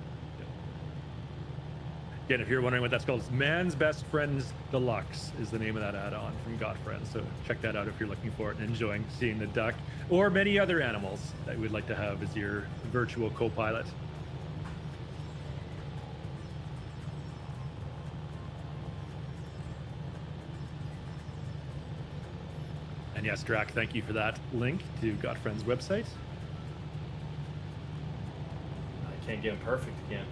Again, if you're wondering what that's called, it's Man's Best Friends Deluxe is the name of that add-on from Godfriend. So check that out if you're looking for it and enjoying seeing the duck or many other animals that you would like to have as your virtual co-pilot. And yes, Drac, thank you for that link to Godfriend's website. I can't get them perfect again.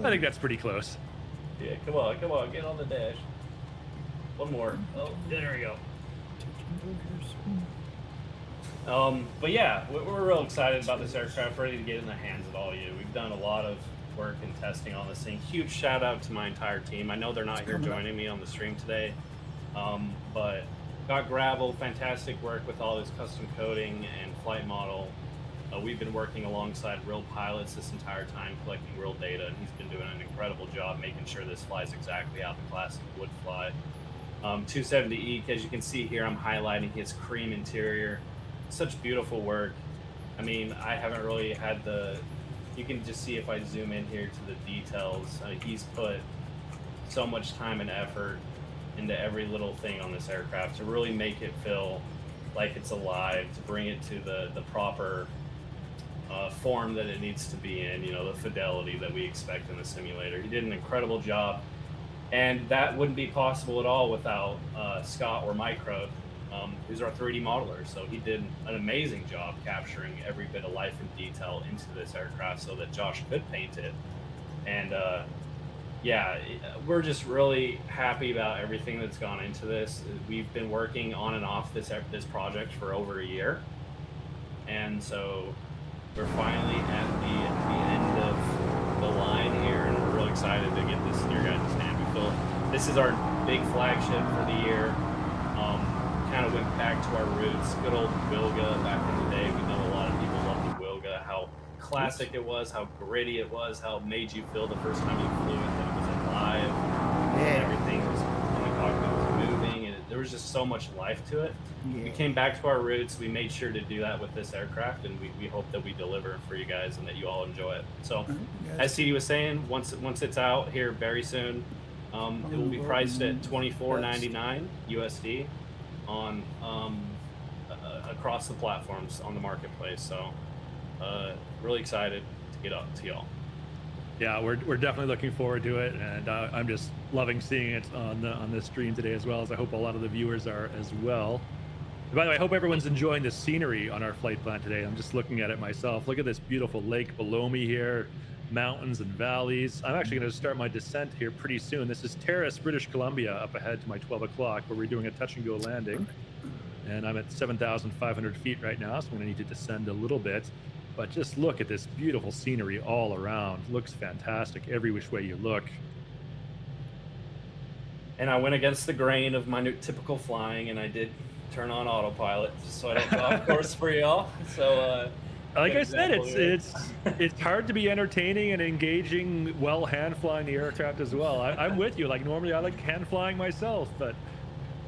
I think that's pretty close. Yeah, come on, get on the dash. One more. Oh, there we go. But yeah, we're real excited about this aircraft, ready to get in the hands of all of you. We've done a lot of work and testing on this thing. Huge shout out to my entire team. I know they're not here joining me on the stream today, but got Gravel, fantastic work with all this custom coding and flight model. We've been working alongside real pilots this entire time, collecting real data, and he's been doing an incredible job making sure this flies exactly how the classic would fly. 270E, as you can see here, I'm highlighting his cream interior. Such beautiful work. I mean, I haven't really had you can just see if I zoom in here to the details. He's put so much time and effort into every little thing on this aircraft to really make it feel like it's alive, to bring it to the proper form that it needs to be in, the fidelity that we expect in the simulator. He did an incredible job, and that wouldn't be possible at all without Scott or Micro, who's our 3D modeler. So he did an amazing job capturing every bit of life and detail into this aircraft so that Josh could paint it. And yeah, we're just really happy about everything that's gone into this. We've been working on and off this project for over a year, and so we're finally at the end of the line here, and we're really excited to get this in your guys' stand. We feel this is our big flagship for the year. Kind of went back to our roots. Good old Wilga back in the day. We know a lot of people love the Wilga, how classic it was, how gritty it was, how it made you feel the first time you flew it, that it was alive. Yeah. Everything was in the cockpit was moving, and there was just so much life to it. Yeah. We came back to our roots. We made sure to do that with this aircraft, and we hope that we deliver for you guys and that you all enjoy it. So, as TD was saying, once it's out here very soon, it will be priced at $24.99 USD on across the platforms on the marketplace. So, really excited to get up to y'all. Yeah, we're definitely looking forward to it, and I'm just loving seeing it on the stream today, as well as I hope a lot of the viewers are as well. And by the way, I hope everyone's enjoying the scenery on our flight plan today. I'm just looking at it myself. Look at this beautiful lake below me here, mountains and valleys. I'm actually going to start my descent here pretty soon. This is Terrace, British Columbia, up ahead to my 12 o'clock, where we're doing a touch and go landing. And I'm at 7,500 feet right now, so I'm going to need to descend a little bit. But just look at this beautiful scenery all around. Looks fantastic every which way you look. And I went against the grain of my typical flying, and I did turn on autopilot just so I don't go off course for y'all. So, like I said, it's hard to be entertaining and engaging while hand flying the aircraft as well. I'm with you. Like normally I like hand flying myself, but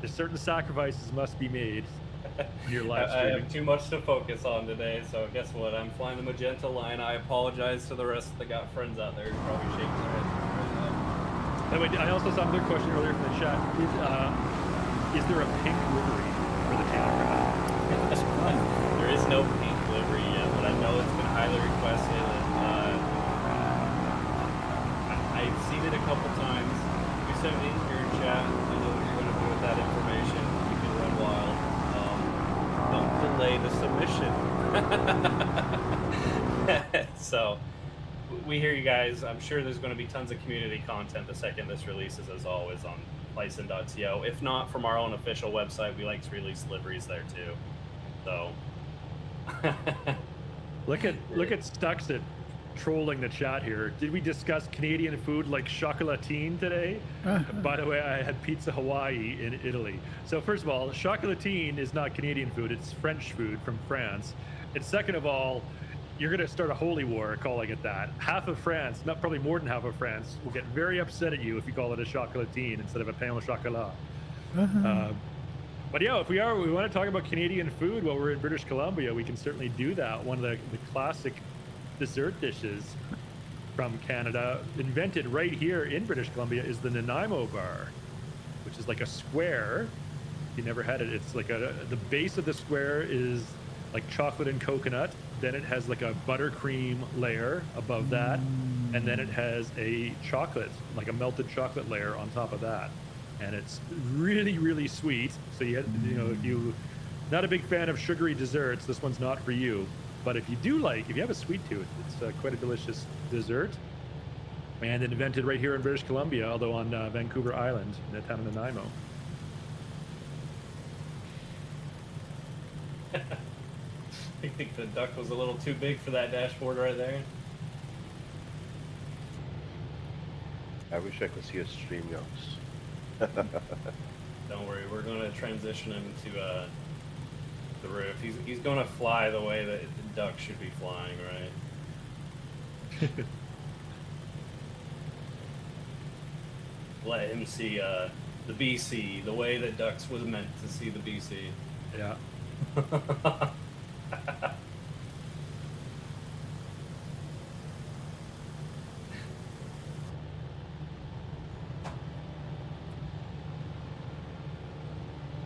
there's certain sacrifices must be made in your live I streaming. have too much to focus on today, so guess what? I'm flying the magenta line. I apologize to the rest of the got friends out there who probably shaking their heads right now. By the way, I also saw another question earlier from the chat. Is there a pink livery for the Tailcraft? There is no pink livery yet, but I know it's been highly requested. I've seen it a couple times. You sent it in here in chat. I know what you're going to do with that information. You can run wild. Don't delay the submission. So, we hear you guys. I'm sure there's going to be tons of community content the second this releases, as always, on Bison.co. If not, from our own official website, we like to release liveries there too. So, Look at Stuxit trolling the chat here. Did we discuss Canadian food like chocolatine today? By the way, I had pizza Hawaii in Italy. So first of all, chocolatine is not Canadian food, it's French food from France. And second of all, you're going to start a holy war calling it that. Half of France, not probably more than half of France, will get very upset at you if you call it a chocolatine instead of a pain au chocolat. But yeah, if we want to talk about Canadian food while we're in British Columbia, we can certainly do that. One of the classic dessert dishes from Canada, invented right here in British Columbia, is the Nanaimo bar, which is like a square. If you never had it, it's like the base of the square is like chocolate and coconut. Then it has like a buttercream layer above that, and then it has a chocolate, like a melted chocolate layer on top of that. And it's really, really sweet. So if you're not a big fan of sugary desserts, this one's not for you. But if you have a sweet tooth, it's quite a delicious dessert. And invented right here in British Columbia, although on Vancouver Island in the town of Nanaimo. I think the duck was a little too big for that dashboard right there. I wish I could see a stream, Youngs. Don't worry, we're going to transition him to the roof. He's going to fly the way that the duck should be flying, right? Let him see the BC the way that ducks was meant to see the BC. Yeah.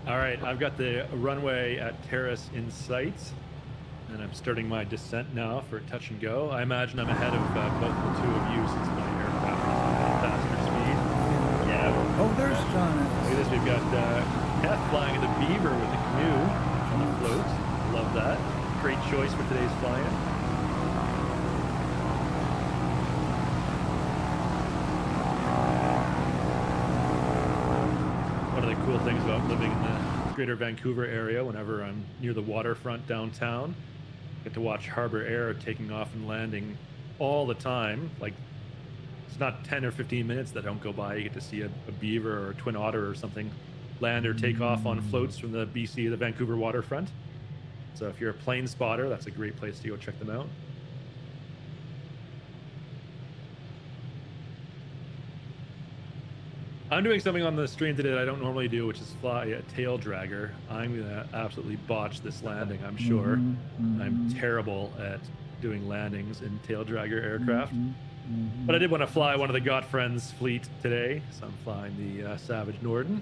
All right, I've got the runway at Terrace in sight, and I'm starting my descent now for touch and go. I imagine I'm ahead of both the two of you since my aircraft is at faster speed. Yeah. Oh, there's John. Look at this, we've got Kath flying in the Beaver with the canoe on the float. Love that. Great choice for today's fly-in. One of the cool things about living in the greater Vancouver area, whenever I'm near the waterfront downtown, I get to watch Harbor Air taking off and landing all the time. Like, it's not 10 or 15 minutes that don't go by. You get to see a beaver or a twin otter or something land or take off on floats from the BC, the Vancouver waterfront. So if you're a plane spotter, that's a great place to go check them out. I'm doing something on the stream today that I don't normally do, which is fly a tail dragger. I'm gonna absolutely botch this landing, I'm sure. I'm terrible at doing landings in tail dragger aircraft. But I did want to fly one of the Got Friends fleet today, so I'm flying the Savage Norden.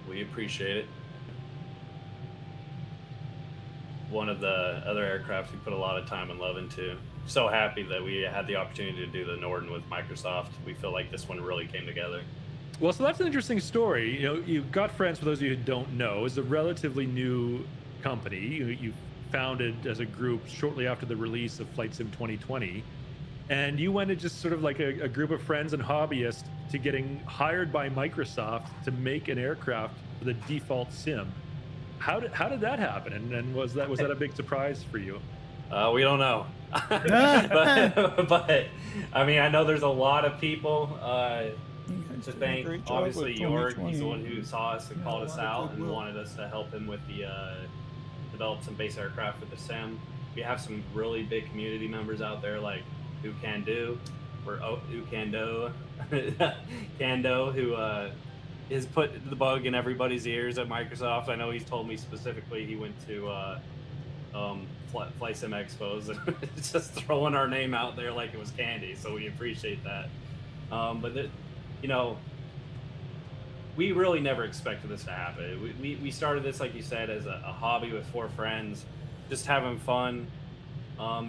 We appreciate it. One of the other aircraft we put a lot of time and love into. So happy that we had the opportunity to do the Norden with Microsoft. We feel like this one really came together. Well, so that's an interesting story. You Got Friends, for those of you who don't know, is a relatively new company. You founded as a group shortly after the release of Flight Sim 2020. And you went to just sort of like a group of friends and hobbyists to getting hired by Microsoft to make an aircraft for the default sim. How did that happen? And was that a big surprise for you? We don't know. but I mean, I know there's a lot of people to thank. Obviously, Jorg, he's the one who saw us and called us out and wanted us to help him with the develop some base aircraft with the sim. We have some really big community members out there like Who Can Do, or Who Can Do, Kando, who has put the bug in everybody's ears at Microsoft. I know he's told me specifically he went to Flight Sim Expos and just throwing our name out there like it was candy. So we appreciate that. But you know, we really never expected this to happen. We started this, like you said, as a hobby with 4 friends, just having fun,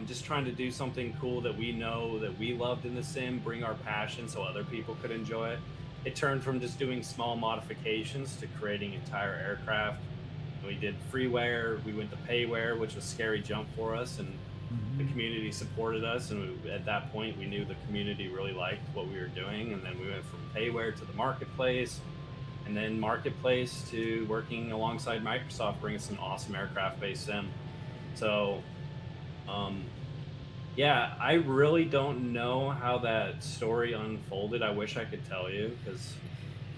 just trying to do something cool that we know that we loved in the sim, bring our passion so other people could enjoy it. It turned from just doing small modifications to creating entire aircraft. We did freeware, we went to payware, which was a scary jump for us, and the community supported us. And at that point, we knew the community really liked what we were doing. And then we went from payware to the marketplace, and then marketplace to working alongside Microsoft, bringing some awesome aircraft-based sim. So, yeah, I really don't know how that story unfolded. I wish I could tell you, because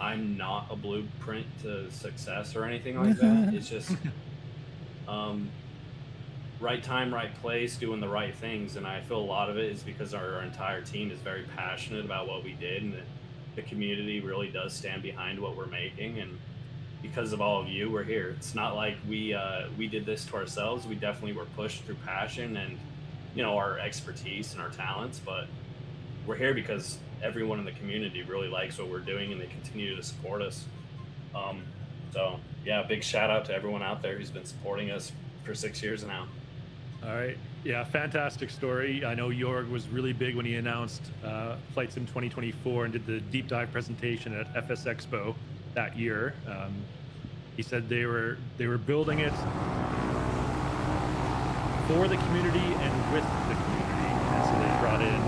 I'm not a blueprint to success or anything like that. It's just right time, right place, doing the right things. And I feel a lot of it is because our entire team is very passionate about what we did, and the community really does stand behind what we're making. And because of all of you, we're here. It's not like we did this to ourselves. We definitely were pushed through passion and, you know, our expertise and our talents, but we're here because everyone in the community really likes what we're doing, and they continue to support us. So yeah, big shout out to everyone out there who's been supporting us for 6 years now. All right. Yeah, fantastic story. I know Jorg was really big when he announced Flight Sim 2024 and did the deep dive presentation at FS Expo that year. He said they were building it for the community and with the community. And so they brought in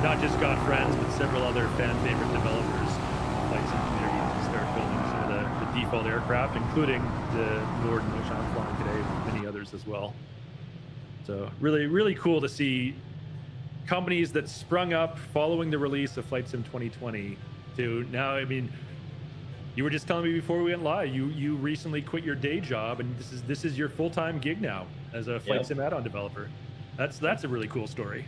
not just Got Friends, but several other fan favorite developers in the Flight Sim community to start building some of the default aircraft, including the Norden, which I'm flying today, and many others as well. So really, really cool to see companies that sprung up following the release of Flight Sim 2020 to now. I mean, you were just telling me before we went live, you recently quit your day job, and this is your full-time gig now as a Flight Sim add-on developer. That's a really cool story.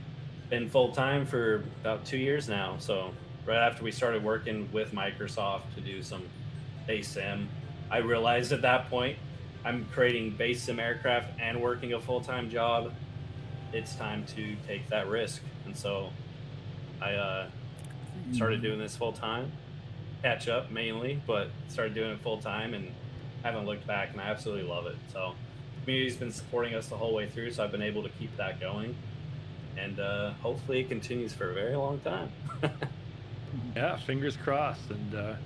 Been full-time for about 2 years now. So right after we started working with Microsoft to do some base sim, I realized at that point, I'm creating base sim aircraft and working a full-time job. It's time to take that risk. And so I started doing this full-time, catch up mainly, but started doing it full-time and haven't looked back, and I absolutely love it. So the community's been supporting us the whole way through, so I've been able to keep that going. And hopefully it continues for a very long time. Yeah, fingers crossed. And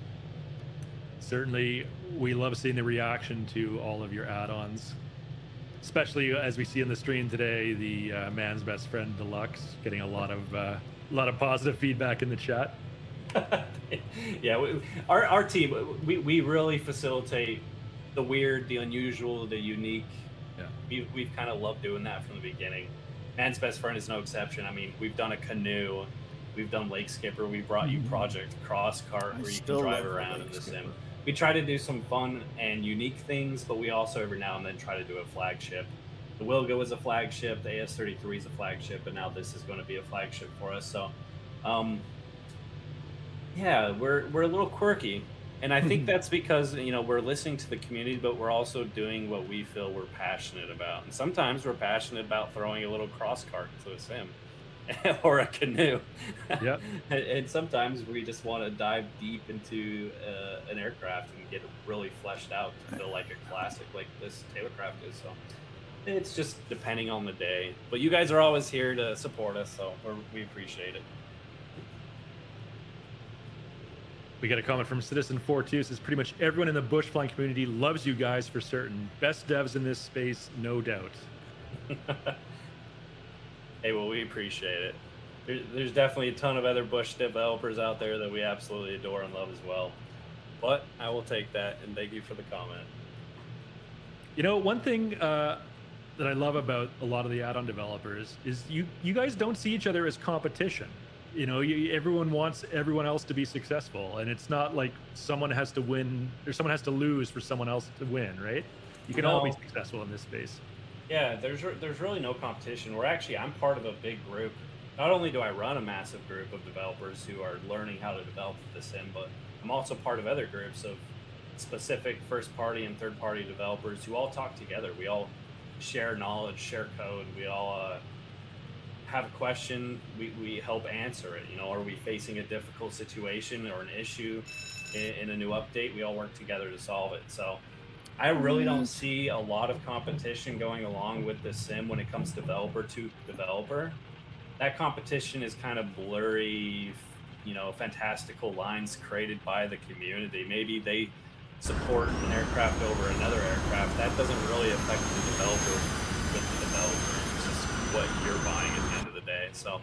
certainly we love seeing the reaction to all of your add-ons, especially as we see in the stream today, the Man's Best Friend Deluxe getting a lot of positive feedback in the chat. Yeah, our team, we really facilitate the weird, the unusual, the unique. Yeah. We've kind of loved doing that from the beginning. Man's Best Friend is no exception. I mean, we've done a canoe, we've done Lake Skipper, we brought you Project Cross Cart where you can drive around in the sim. We try to do some fun and unique things, but we also every now and then try to do a flagship. The Wilga was a flagship, the AS-33 is a flagship, and now this is going to be a flagship for us. So, yeah, we're a little quirky, and I think that's because, you know, we're listening to the community, but we're also doing what we feel we're passionate about. And sometimes we're passionate about throwing a little cross cart to a sim or a canoe. Yep. And sometimes we just want to dive deep into an aircraft and get it really fleshed out to feel like a classic like this Tailorcraft is. So it's just depending on the day. But you guys are always here to support us, so we appreciate it. We got a comment from Citizen42. Says pretty much everyone in the bush flying community loves you guys for certain. Best devs in this space, no doubt. Hey, well, we appreciate it. There's definitely a ton of other bush developers out there that we absolutely adore and love as well. But I will take that, and thank you for the comment. You know, one thing that I love about a lot of the add-on developers is you guys don't see each other as competition. You know, everyone wants everyone else to be successful, and it's not like someone has to win or someone has to lose for someone else to win, right? You can all be successful in this space. Yeah, there's really no competition. I'm part of a big group. Not only do I run a massive group of developers who are learning how to develop the sim, but I'm also part of other groups of specific first-party and third-party developers who all talk together. We all share knowledge, share code. We all have a question, we help answer it. You know, are we facing a difficult situation or an issue in a new update? We all work together to solve it. So I really don't see a lot of competition going along with this sim when it comes developer to developer. That competition is kind of blurry, you know, fantastical lines created by the community. Maybe they support an aircraft over another aircraft. That doesn't really affect the developer with the developer. It's just what you're buying at the end of the day. So,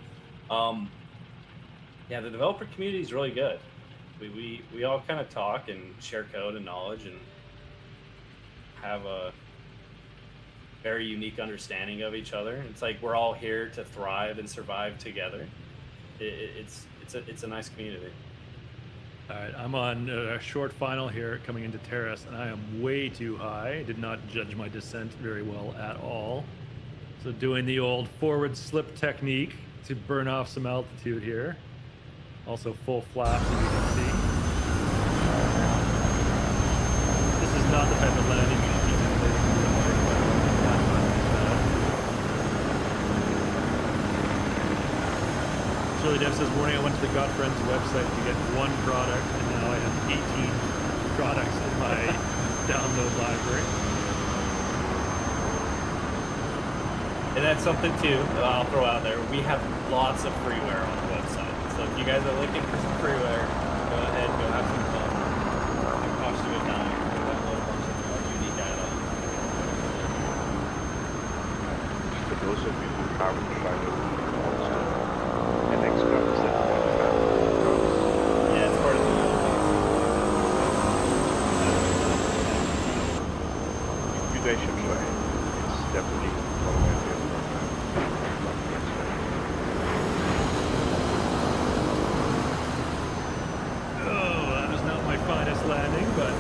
yeah, the developer community is really good. We all kind of talk and share code and knowledge and have a very unique understanding of each other. It's like we're all here to thrive and survive together. It's a nice community. All right, I'm on a short final here coming into terrace, and I am way too high. I did not judge my descent very well at all. So doing the old forward slip technique to burn off some altitude here. Also full flaps, as you can see. This is not the type of landing you should be simulating. Shirley Dev says, morning, I went to the Got Friends website to get one product, and now I have 18 products in my download library. And that's something too that I'll throw out there. We have lots of freeware on the website. So if you guys are looking for some freeware, go ahead, go have some fun. It costs you a dime. We'll download a bunch of unique items. For those of you who haven't tried it, an extra is that Yeah, it's part of the you guys should try it. It's definitely one of my favorite Oh, that was not my finest landing, but it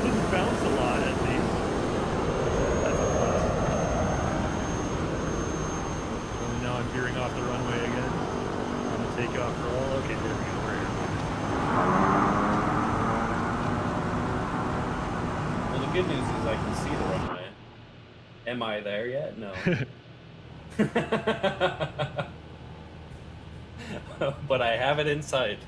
didn't bounce a lot at least. That's a plus. And now I'm veering off the runway again. On the takeoff roll. Okay, there we go. We're here. Well, the good news is I can see the runway. Am I there yet? No. But I have it in sight.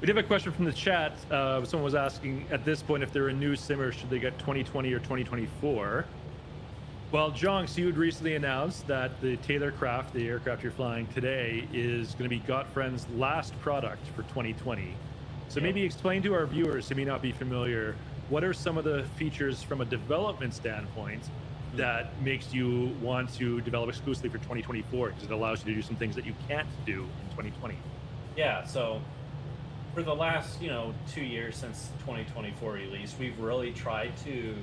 We did have a question from the chat. Someone was asking at this point if they're a new simmer, should they get 2020 or 2024? Well, Jong, so you had recently announced that the Taylor Craft, the aircraft you're flying today, is going to be Gotfriend's last product for 2020. So Yep. maybe explain to our viewers who may not be familiar, what are some of the features from a development standpoint that makes you want to develop exclusively for 2024? Because it allows you to do some things that you can't do in 2020. Yeah, so for the last, 2 years since 2024 release, we've really tried to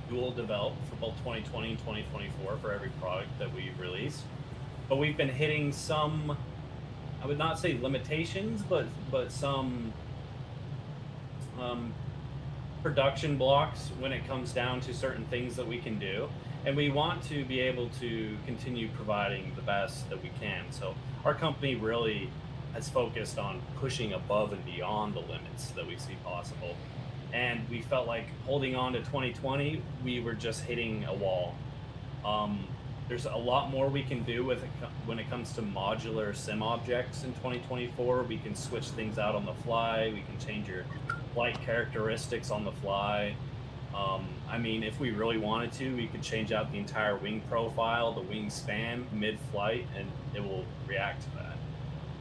dual develop for both 2020 and 2024 for every product that we release. But we've been hitting some, I would not say limitations, but some production blocks when it comes down to certain things that we can do. And we want to be able to continue providing the best that we can. So our company really has focused on pushing above and beyond the limits that we see possible. And we felt like holding on to 2020, we were just hitting a wall. There's a lot more we can do with it when it comes to modular sim objects in 2024. We can switch things out on the fly. We can change your flight characteristics on the fly. I mean, if we really wanted to, we could change out the entire wing profile, the wing span mid-flight, and it will react to that.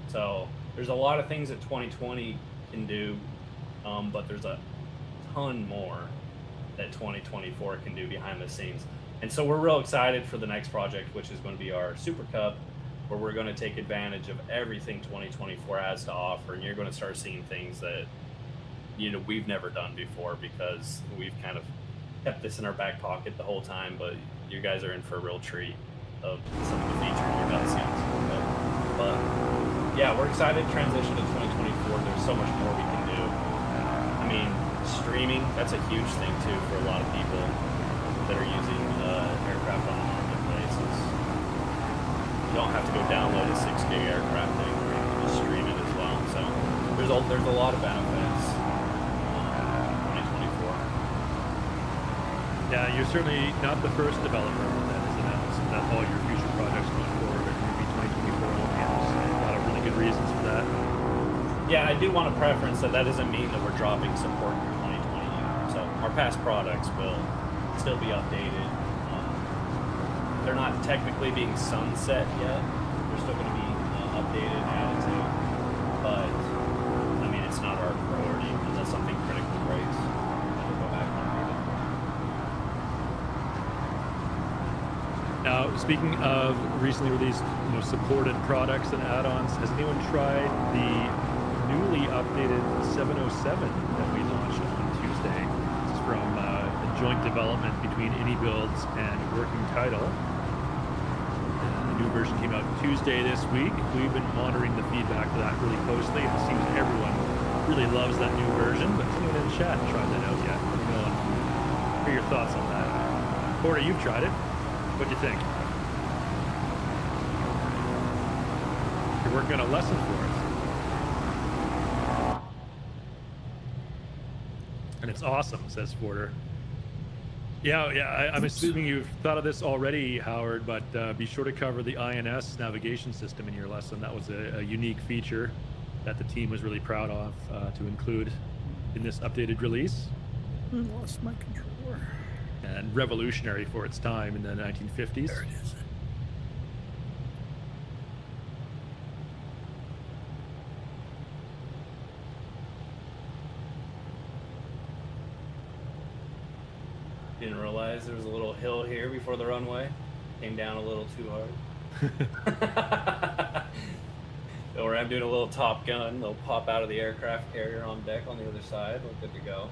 So there's a lot of things that 2020 can do, but there's a ton more that 2024 can do behind the scenes. And so we're real excited for the next project, which is going to be our Super Cup, where we're going to take advantage of everything 2024 has to offer. And you're going to start seeing things that, we've never done before, because we've kind of kept this in our back pocket the whole time. But you guys are in for a real treat of some of the features you're about to see on Super Cup. But yeah, we're excited to transition to 2024. There's so much more we can do. I mean, streaming, that's a huge thing too for a lot of people that are using aircraft on the marketplace. You don't have to go download a 6 gig aircraft anymore. You can just stream it as well. So there's a lot of benefits. Yeah, you're certainly not the first developer that has announced that all your future projects going forward are going to be 2024 OEMs. A lot of really good reasons for that. Yeah, I do want to preference that doesn't mean that we're dropping support for 2020 either. So our past products will still be updated. They're not technically being sunset yet. They're still going to be updated, added to. But, I mean, it's not our priority unless something critical breaks. Then we'll go back and update it. Now, speaking of recently released, supported products and add-ons, has anyone tried the newly updated 707 that we launched on Tuesday? This is from a joint development between AnyBuilds and Working Title. The new version came out Tuesday this week. We've been monitoring the feedback for that really closely. It seems everyone really loves that new version, but has anyone in the chat tried that out yet? Let me know and hear your thoughts on that. Porter, you've tried it. What do you think? You're working on a lesson for us. And it's awesome, says Porter. Yeah, I'm assuming you've thought of this already, Howard, but be sure to cover the INS navigation system in your lesson. That was a unique feature that the team was really proud of to include in this updated release. I lost my controller. And revolutionary for its time in the 1950s. There it is. Didn't realize there was a little hill here before the runway. Came down a little too hard. Or I'm doing a little Top Gun. They'll pop out of the aircraft carrier on deck on the other side. We're good to go.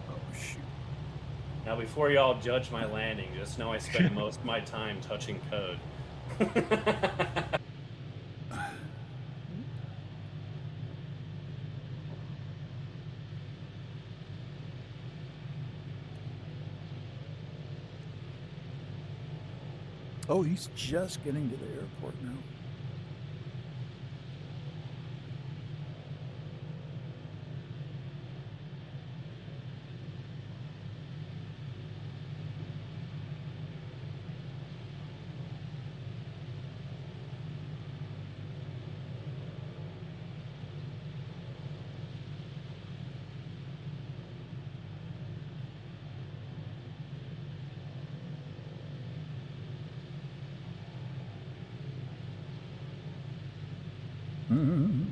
Oh, shoot. Now, before y'all judge my landing, just know I spend most of my time touching code. Oh, he's just getting to the airport now. Mm-hmm.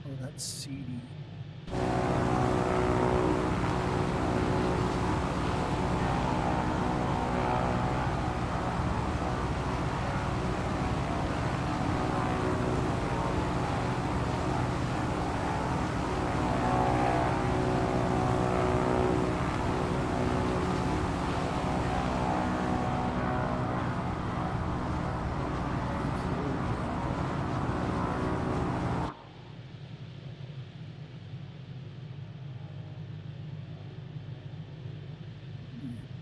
Oh, that's CD.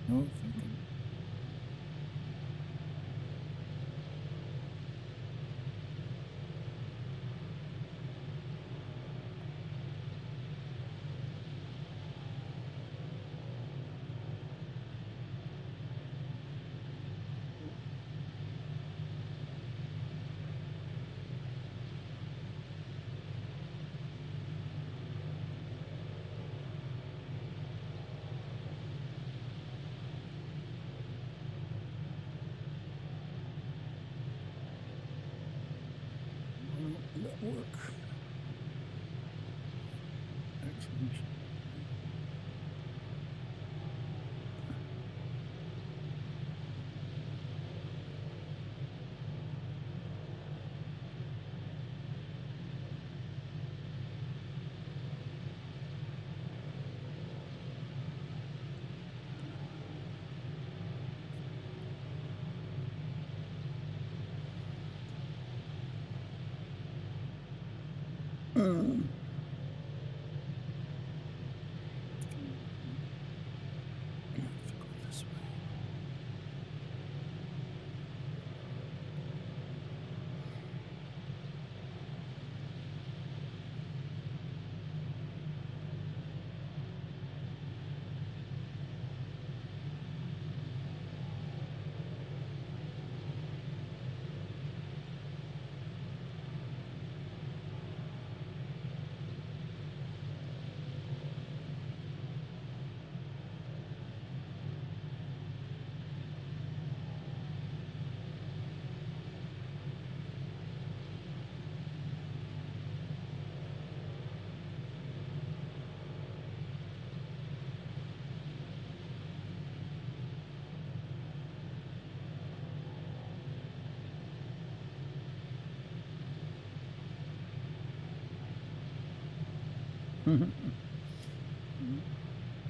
No thinking. Network. Excellent. Hmm. I have to go this way.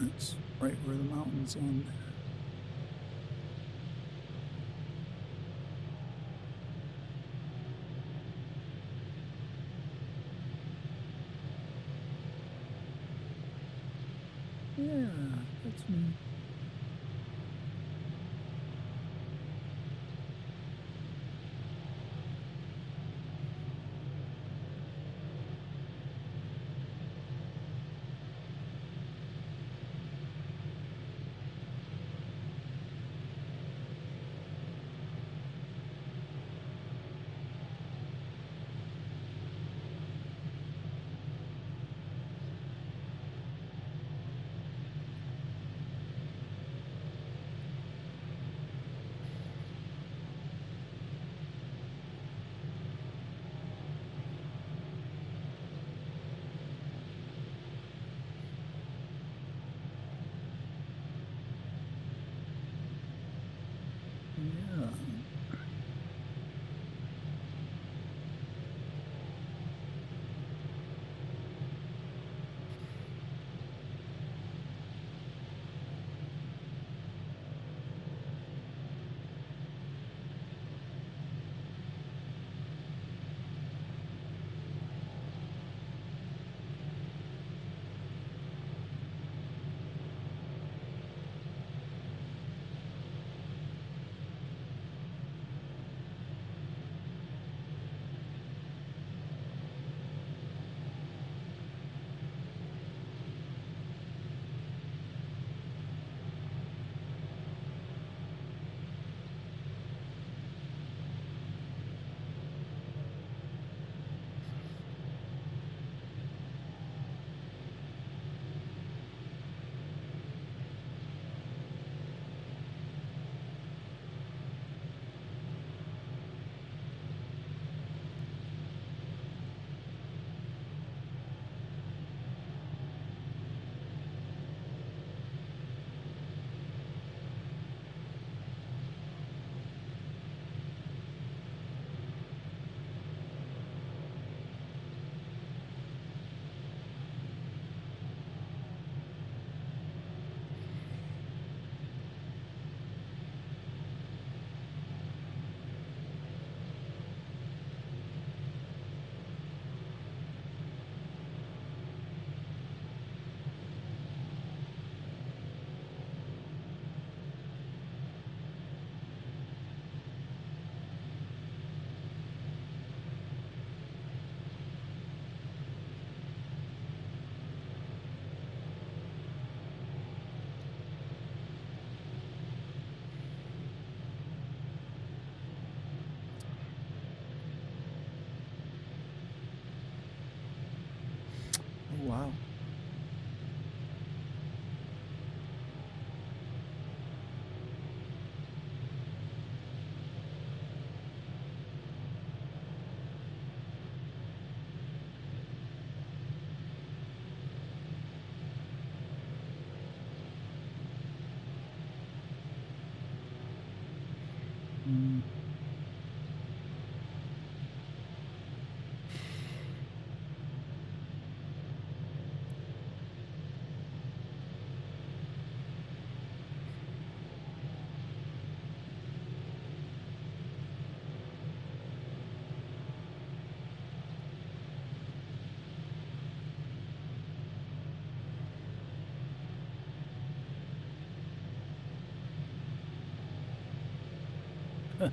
That's right where the mountains end. Yeah, that's me. Yeah. Oh, wow. Mm. Where's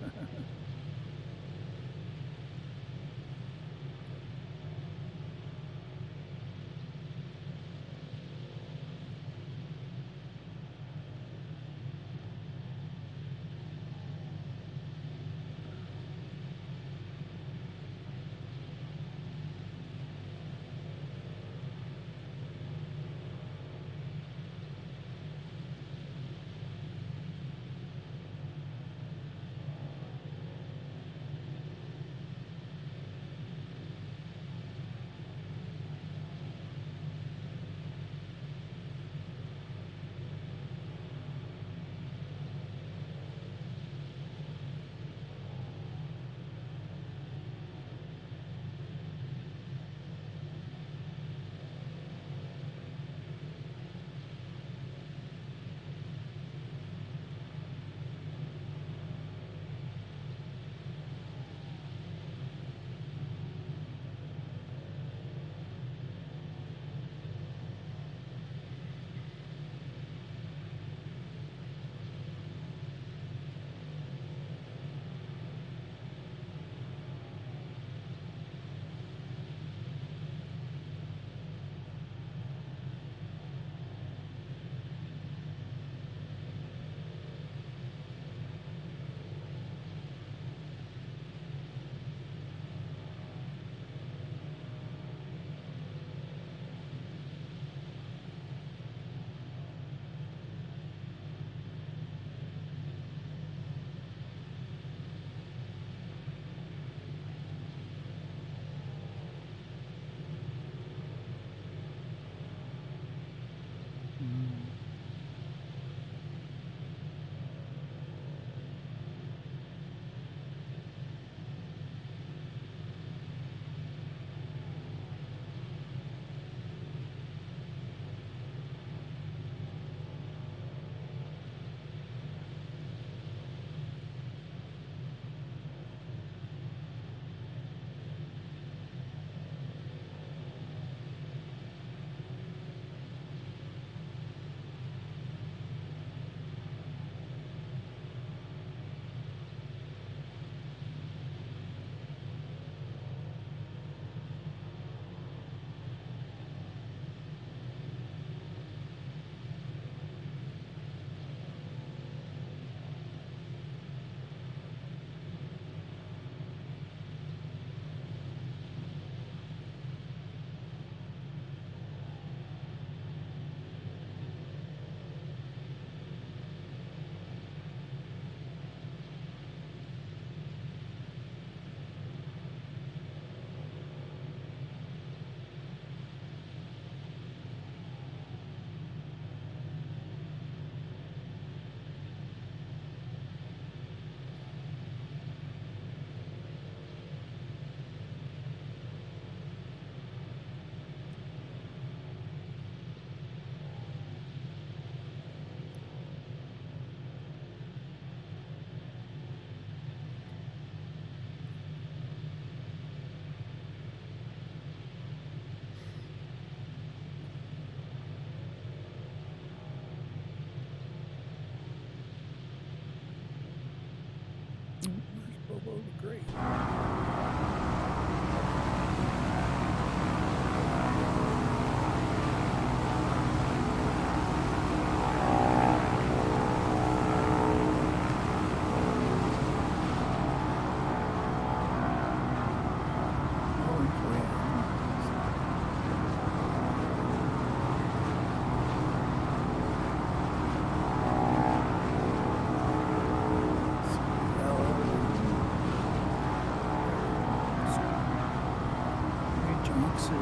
Bobo the Great?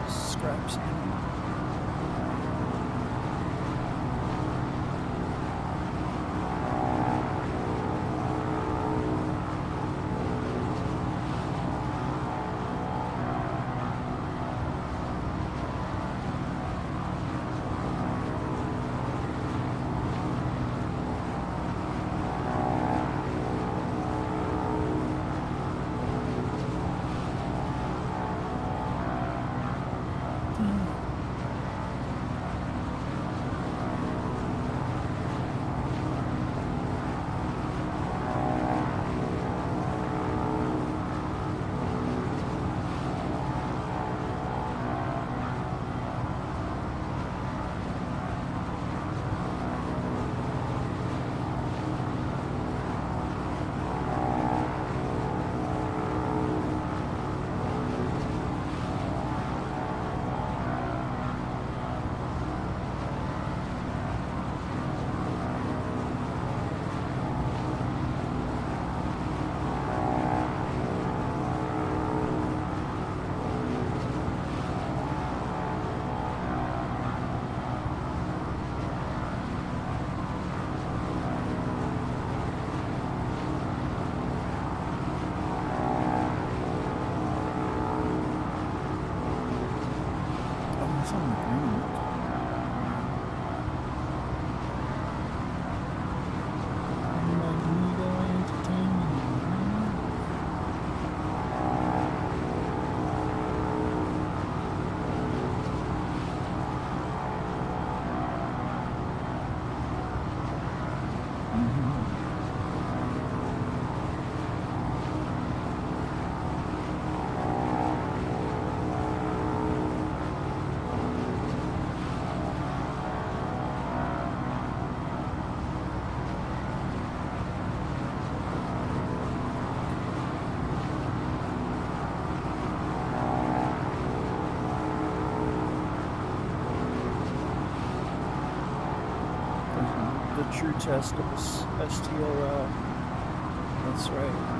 Scraps. true test of this STOL. That's right.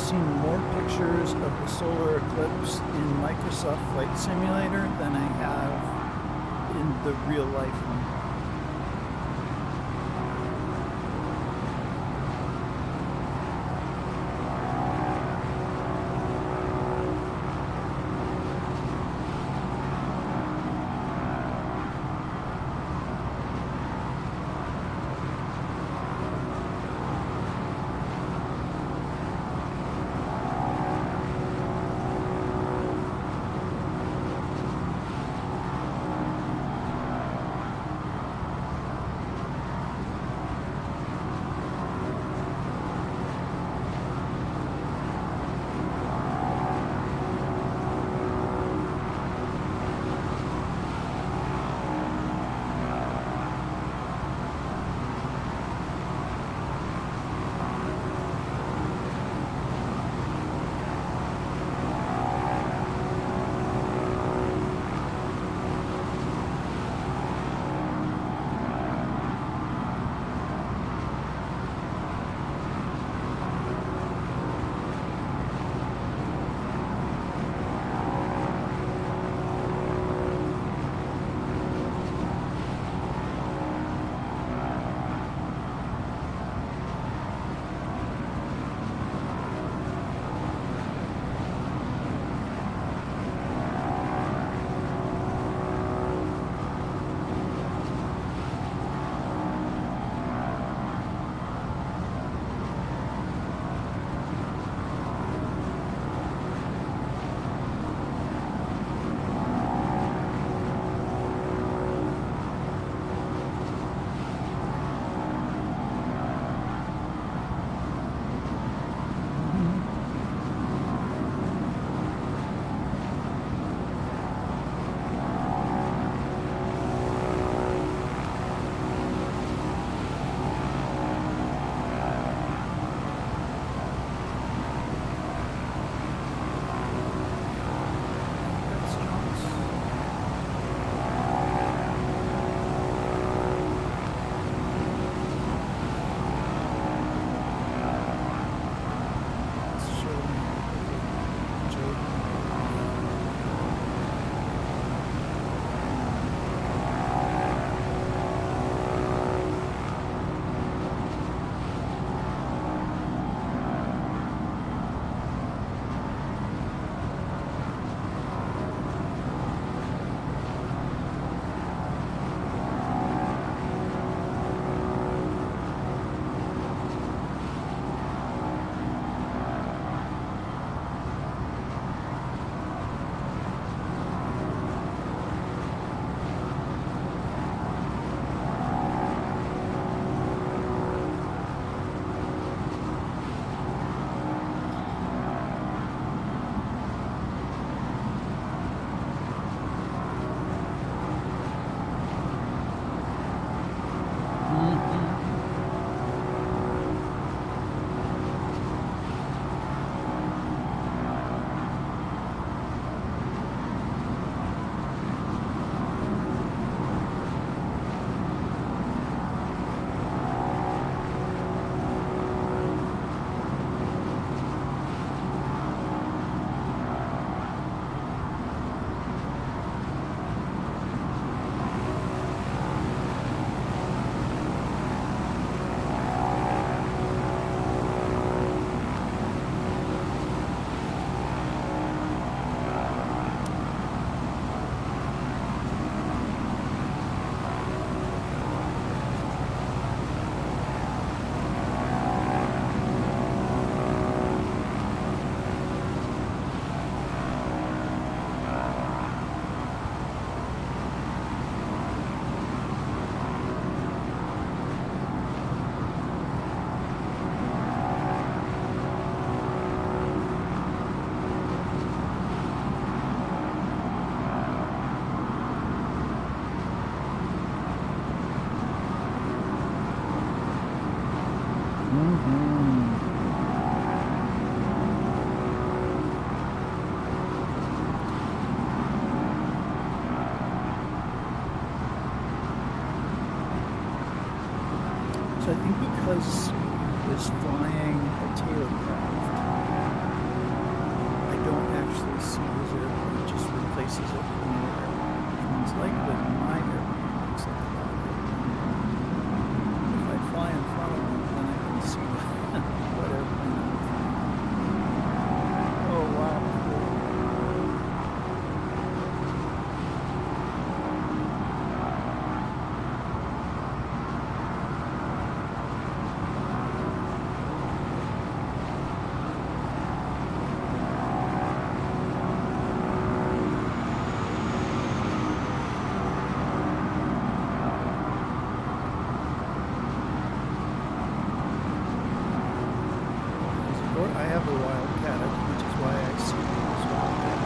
seen more pictures of the solar eclipse in Microsoft Flight Simulator than I have in the real life one. So I think because he was flying a tailcraft, don't actually see his airplane, it just replaces it from the air. And it's like that my airplane looks like a lot of airplane. If I fly in front of him, then I can see what airplane I'm flying. Oh wow, cool. I have a Wildcat, which is why I see it as Wildcat.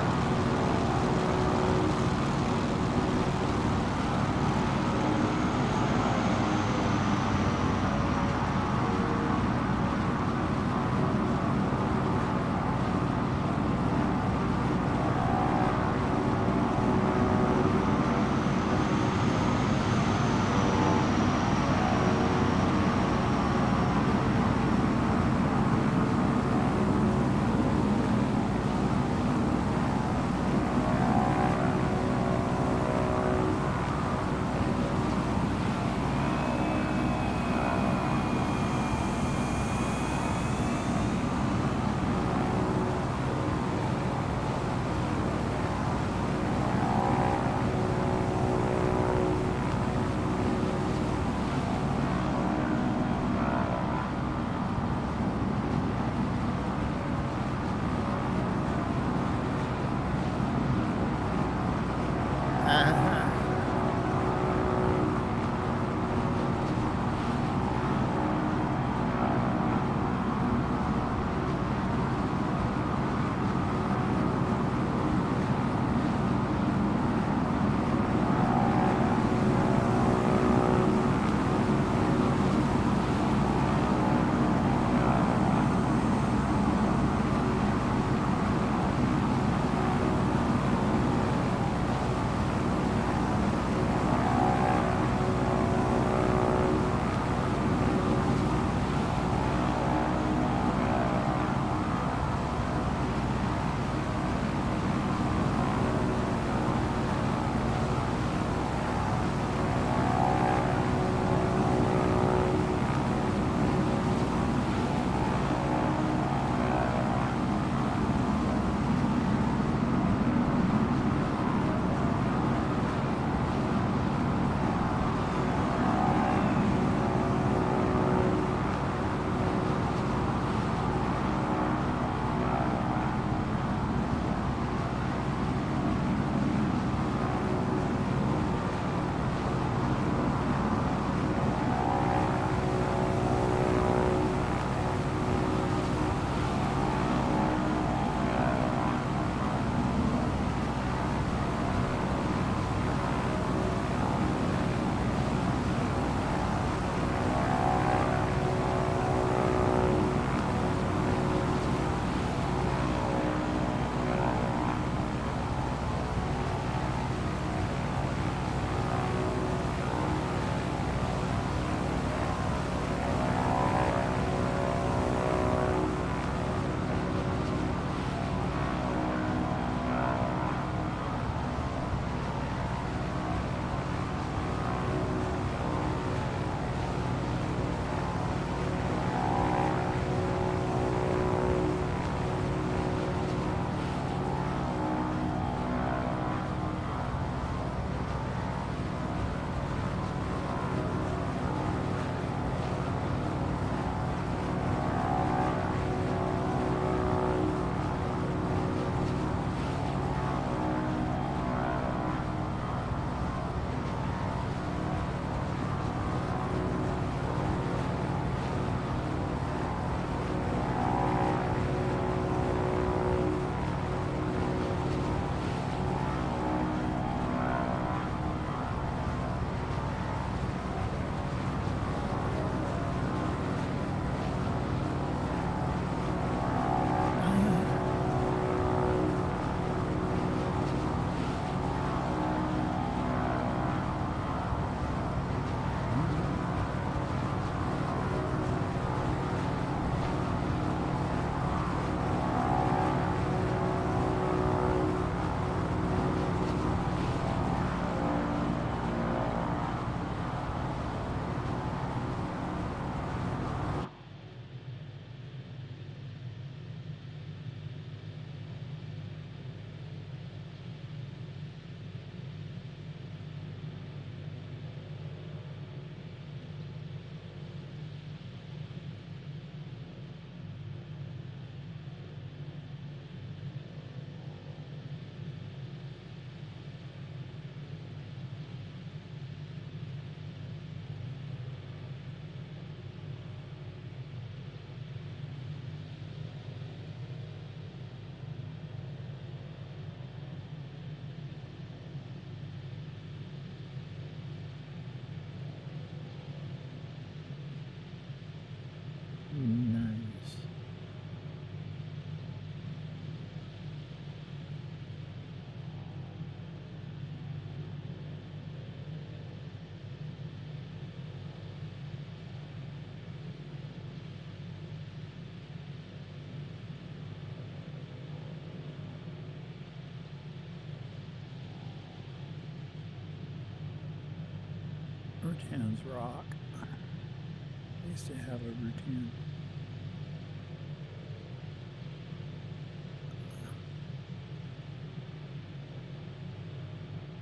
Mertans rock. I used to have a routine.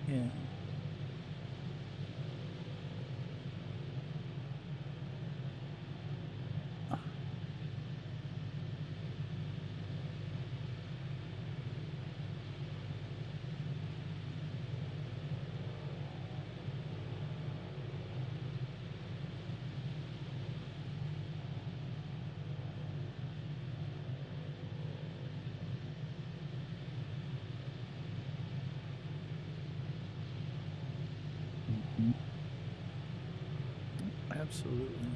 Yeah. Mhm. Absolutely.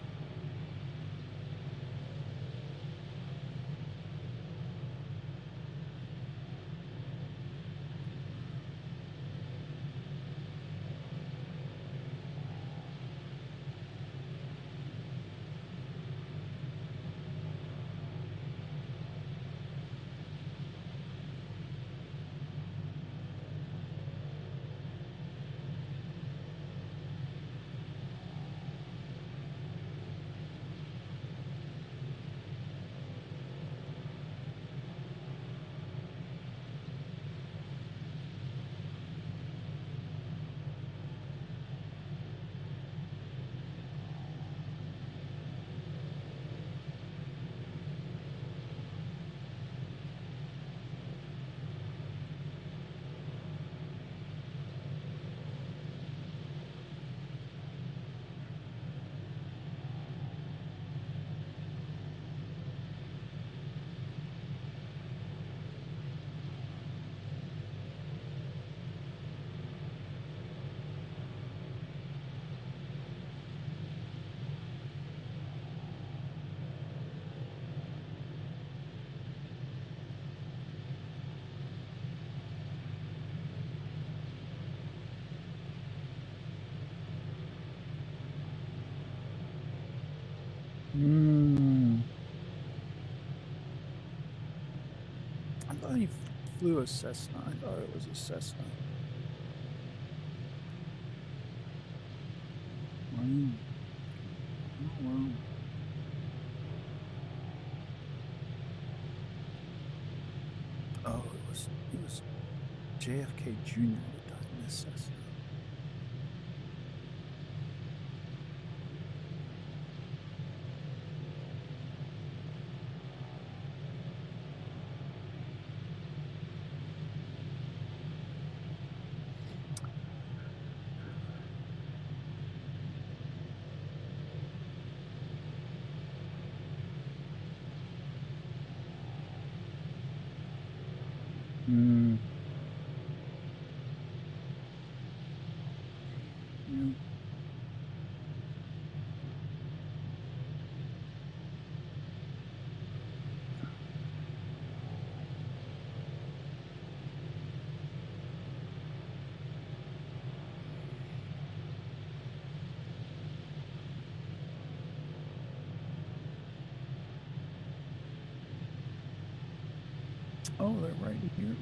Mm. I thought he flew a Cessna. I thought it was a Cessna. Wow. Oh, wow. Oh, it was JFK Jr. that died in this Cessna. Mm. Yeah. Oh, they're right here.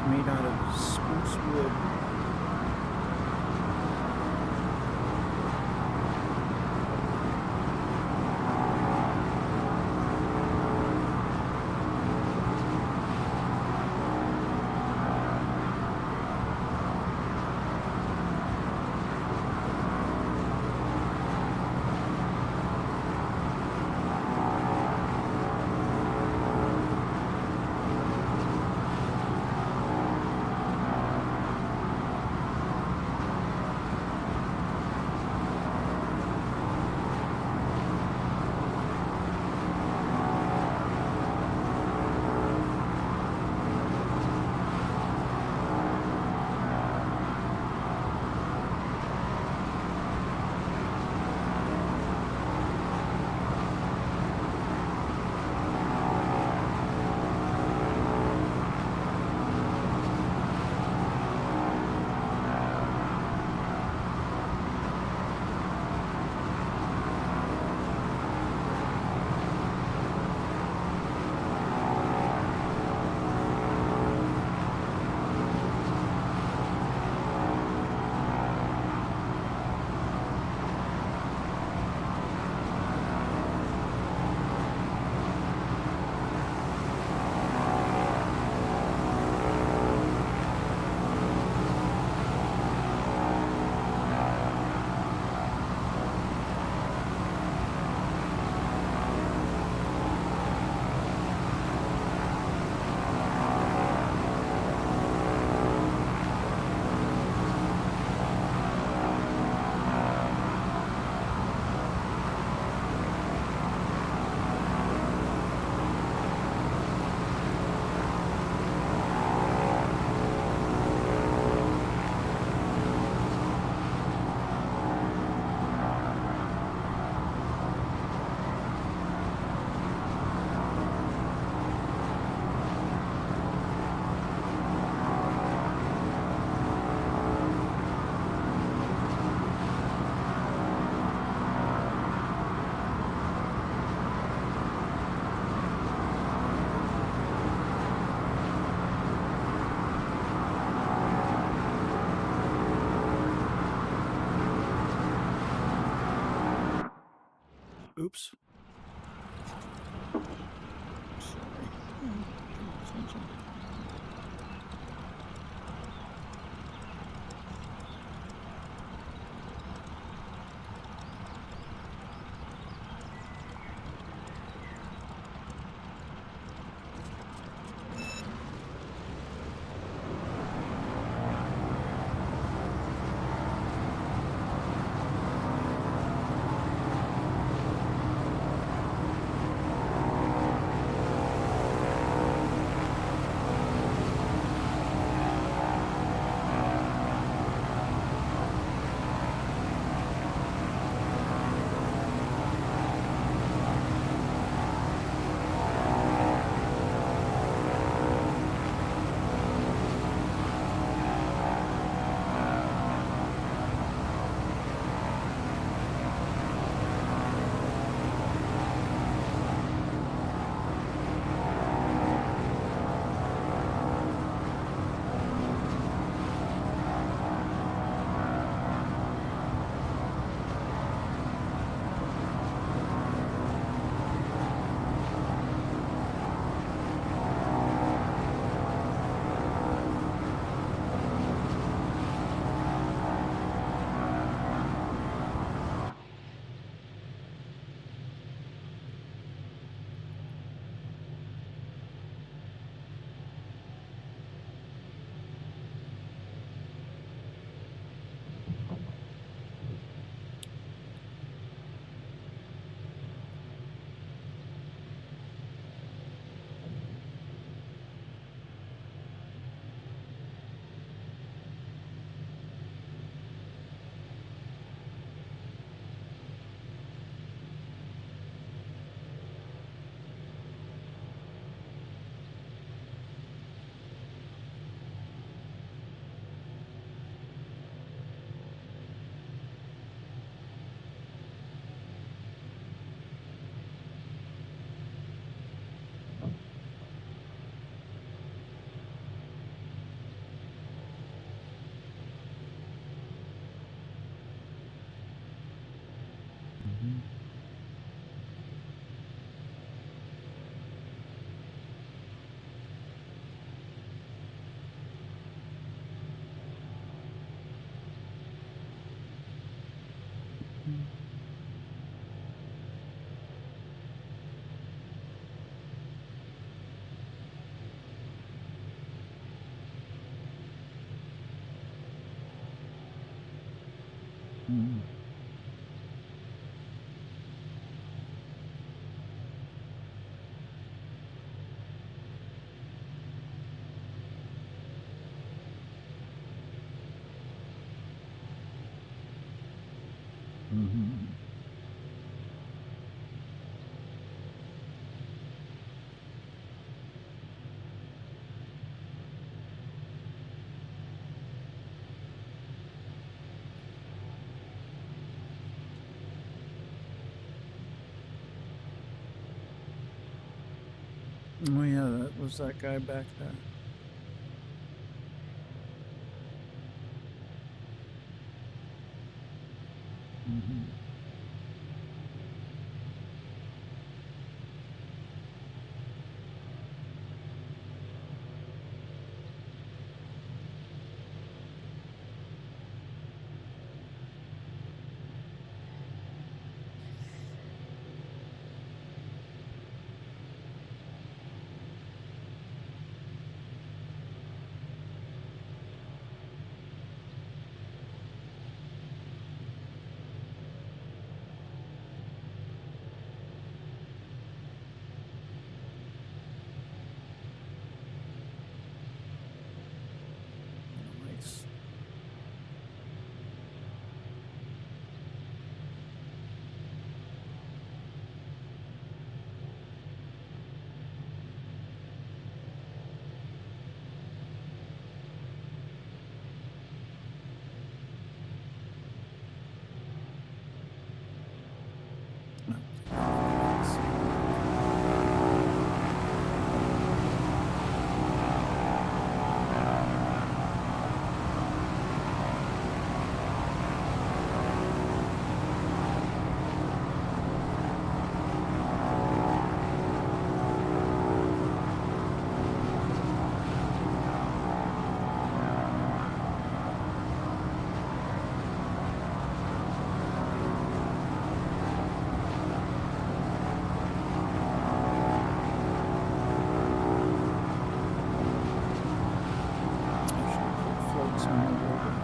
made out of spruce wood. Oops. Sorry. Pay attention. Oh yeah, that was that guy back there. Mm-hmm. Nice. I should put floats on the water.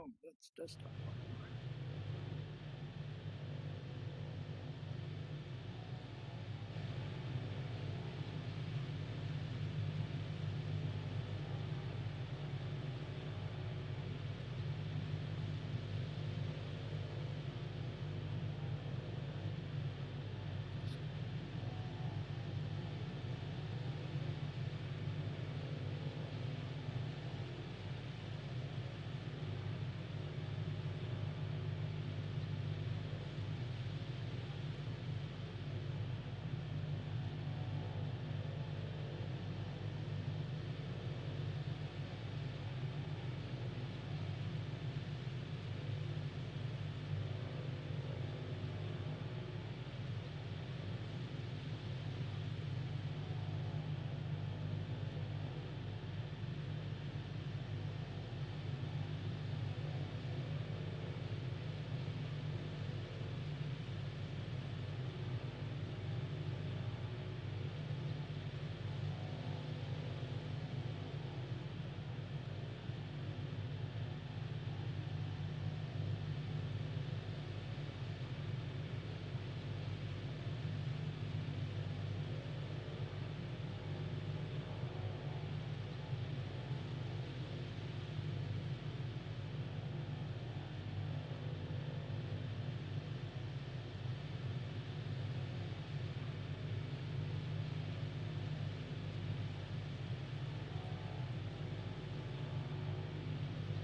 Oh, that's desktop.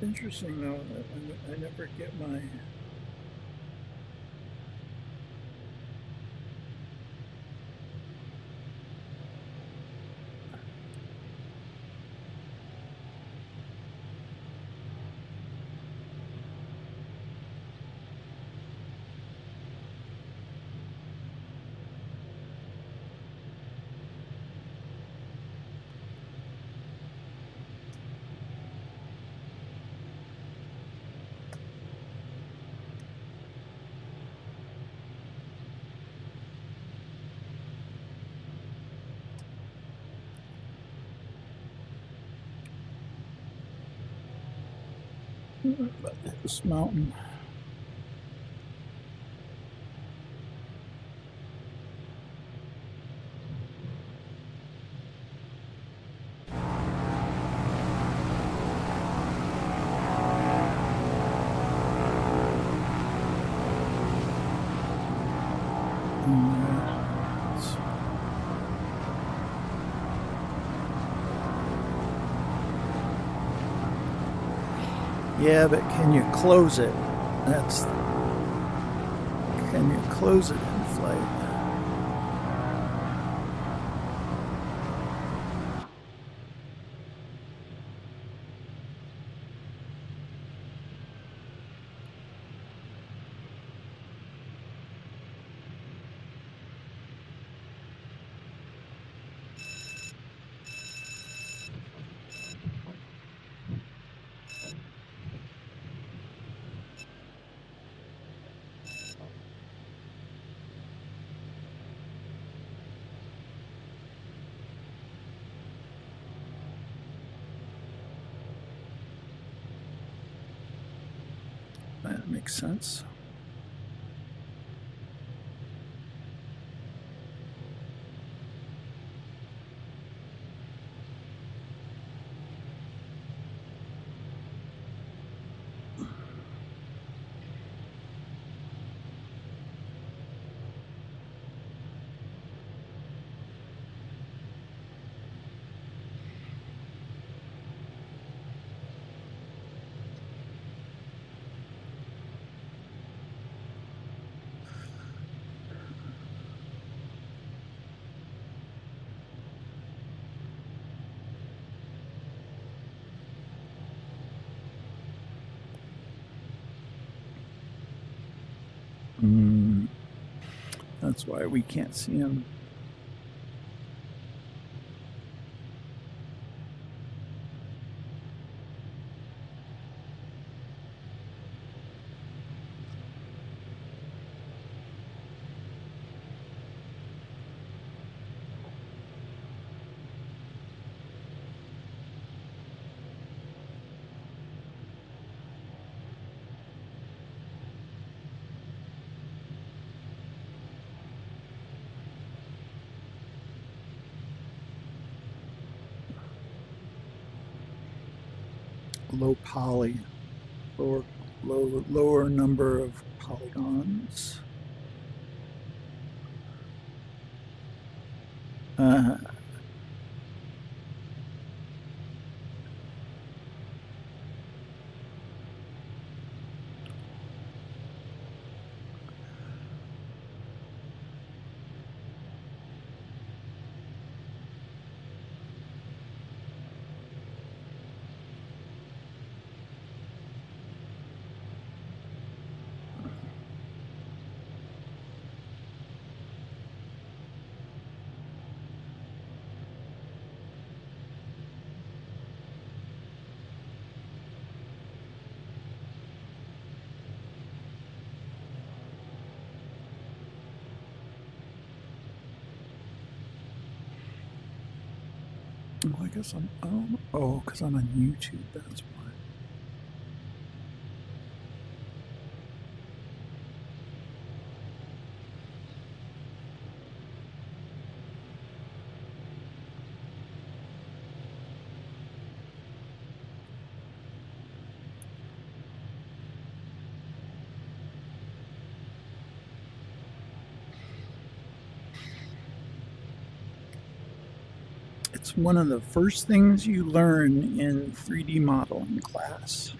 Interesting though, that I never get my about this mountain. Yeah, but can you close it? Can you close it in flight? That makes sense. That's why we can't see him. low poly, lower number of polygons. I guess I don't know. Oh, because I'm on YouTube, that's why. It's one of the first things you learn in 3D modeling class.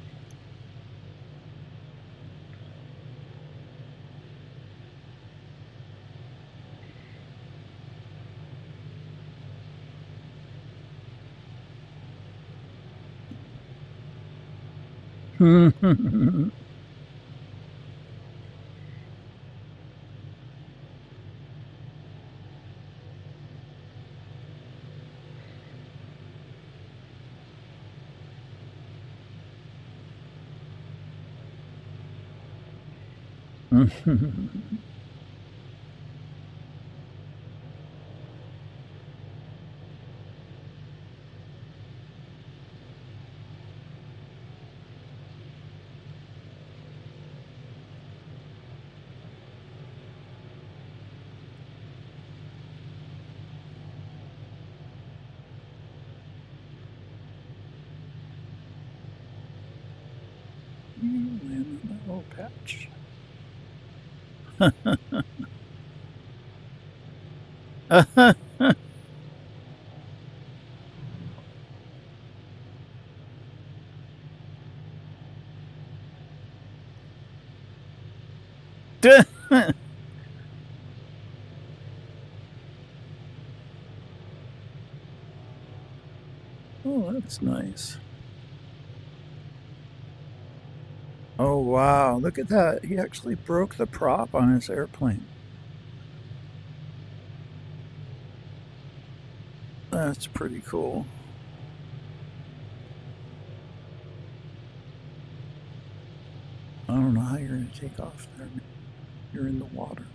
You land on that little patch. Oh, that's nice. Oh, wow. Look at that. He actually broke the prop on his airplane. That's pretty cool. I don't know how you're going to take off there. You're in the water.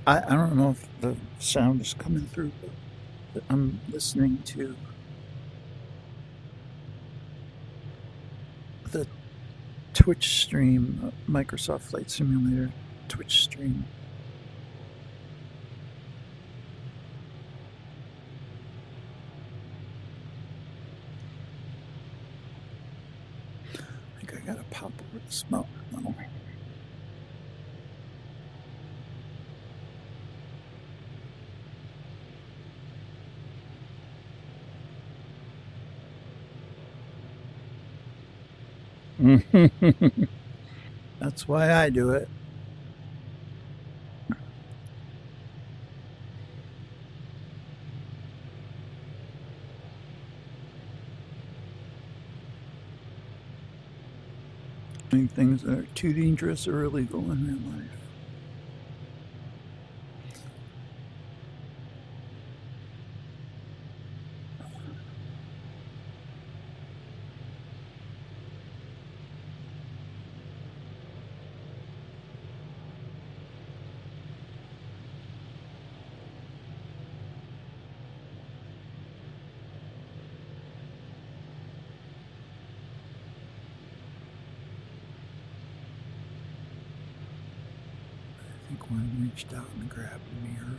I don't know if the sound is coming through, but I'm listening to the Twitch stream, Microsoft Flight Simulator Twitch stream. I think I gotta pop over this mountain now. That's why I do it. Doing things that are too dangerous or illegal in real life. reached out and grabbed me earlier.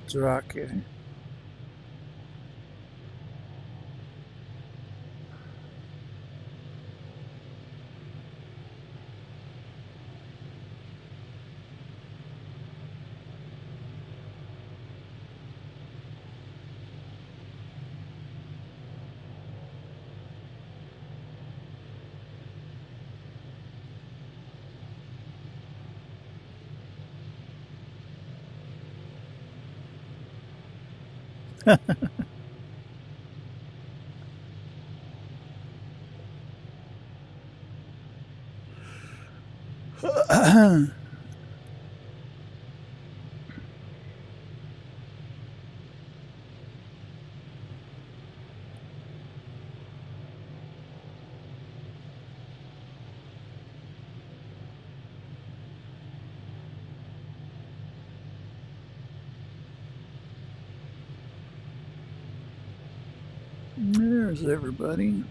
Drake. There's everybody.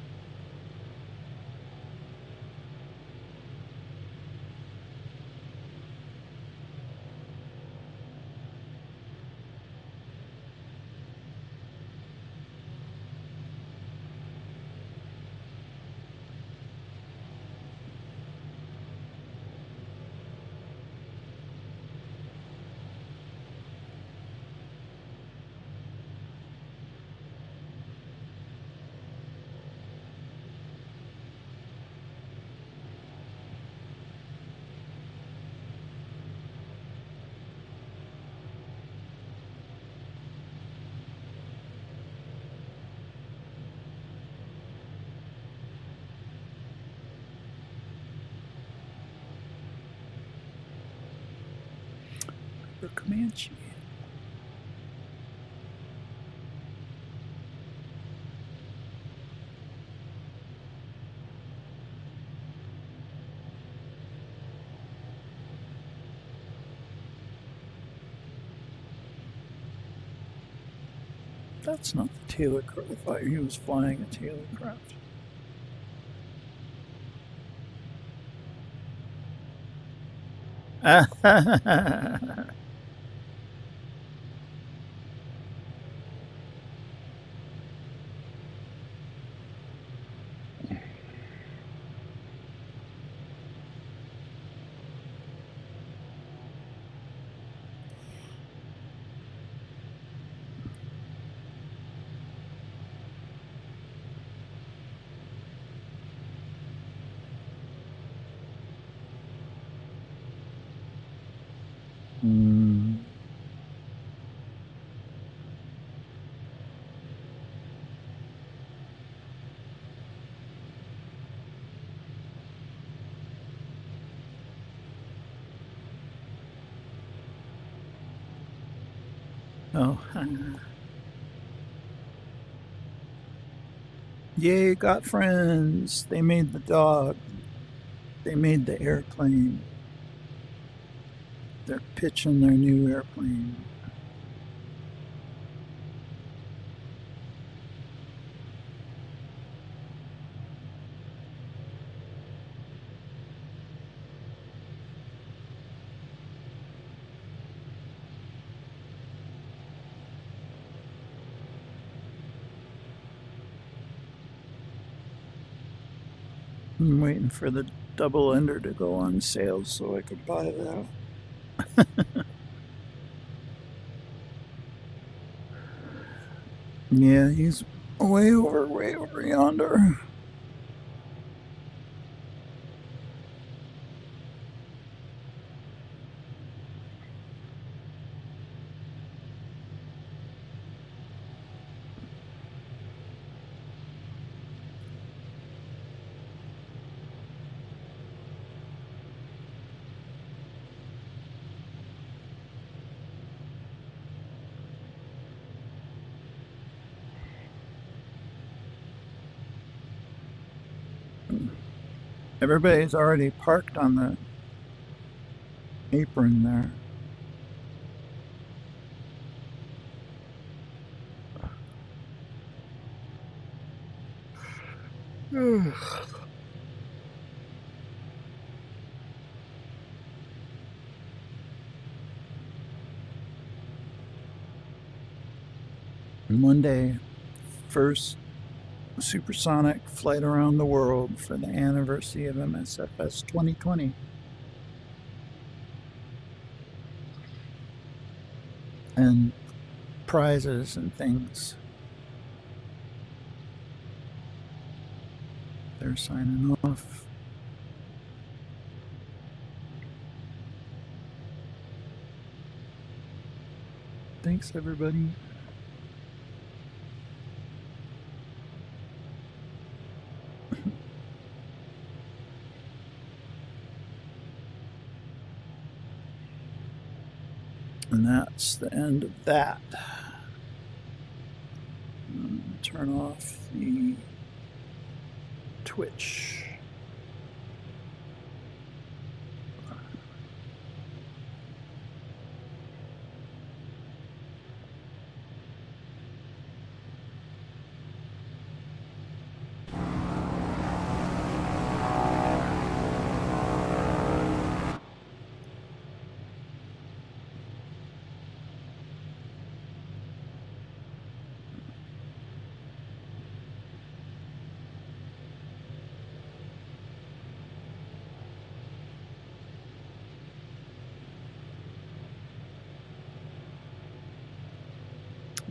For Comanche. That's not the Taylor craft. I thought he was flying a Taylor craft. Oh. Yay, got friends. They made the dog. They made the airplane. They're pitching their new airplane. I'm waiting for the double ender to go on sale so I could buy that. Yeah, he's way over yonder. Everybody's already parked on the apron there. And one day, first supersonic flight around the world for the anniversary of MSFS 2020. And prizes and things. They're signing off. Thanks, everybody. And that's the end of that. Turn off the Twitch.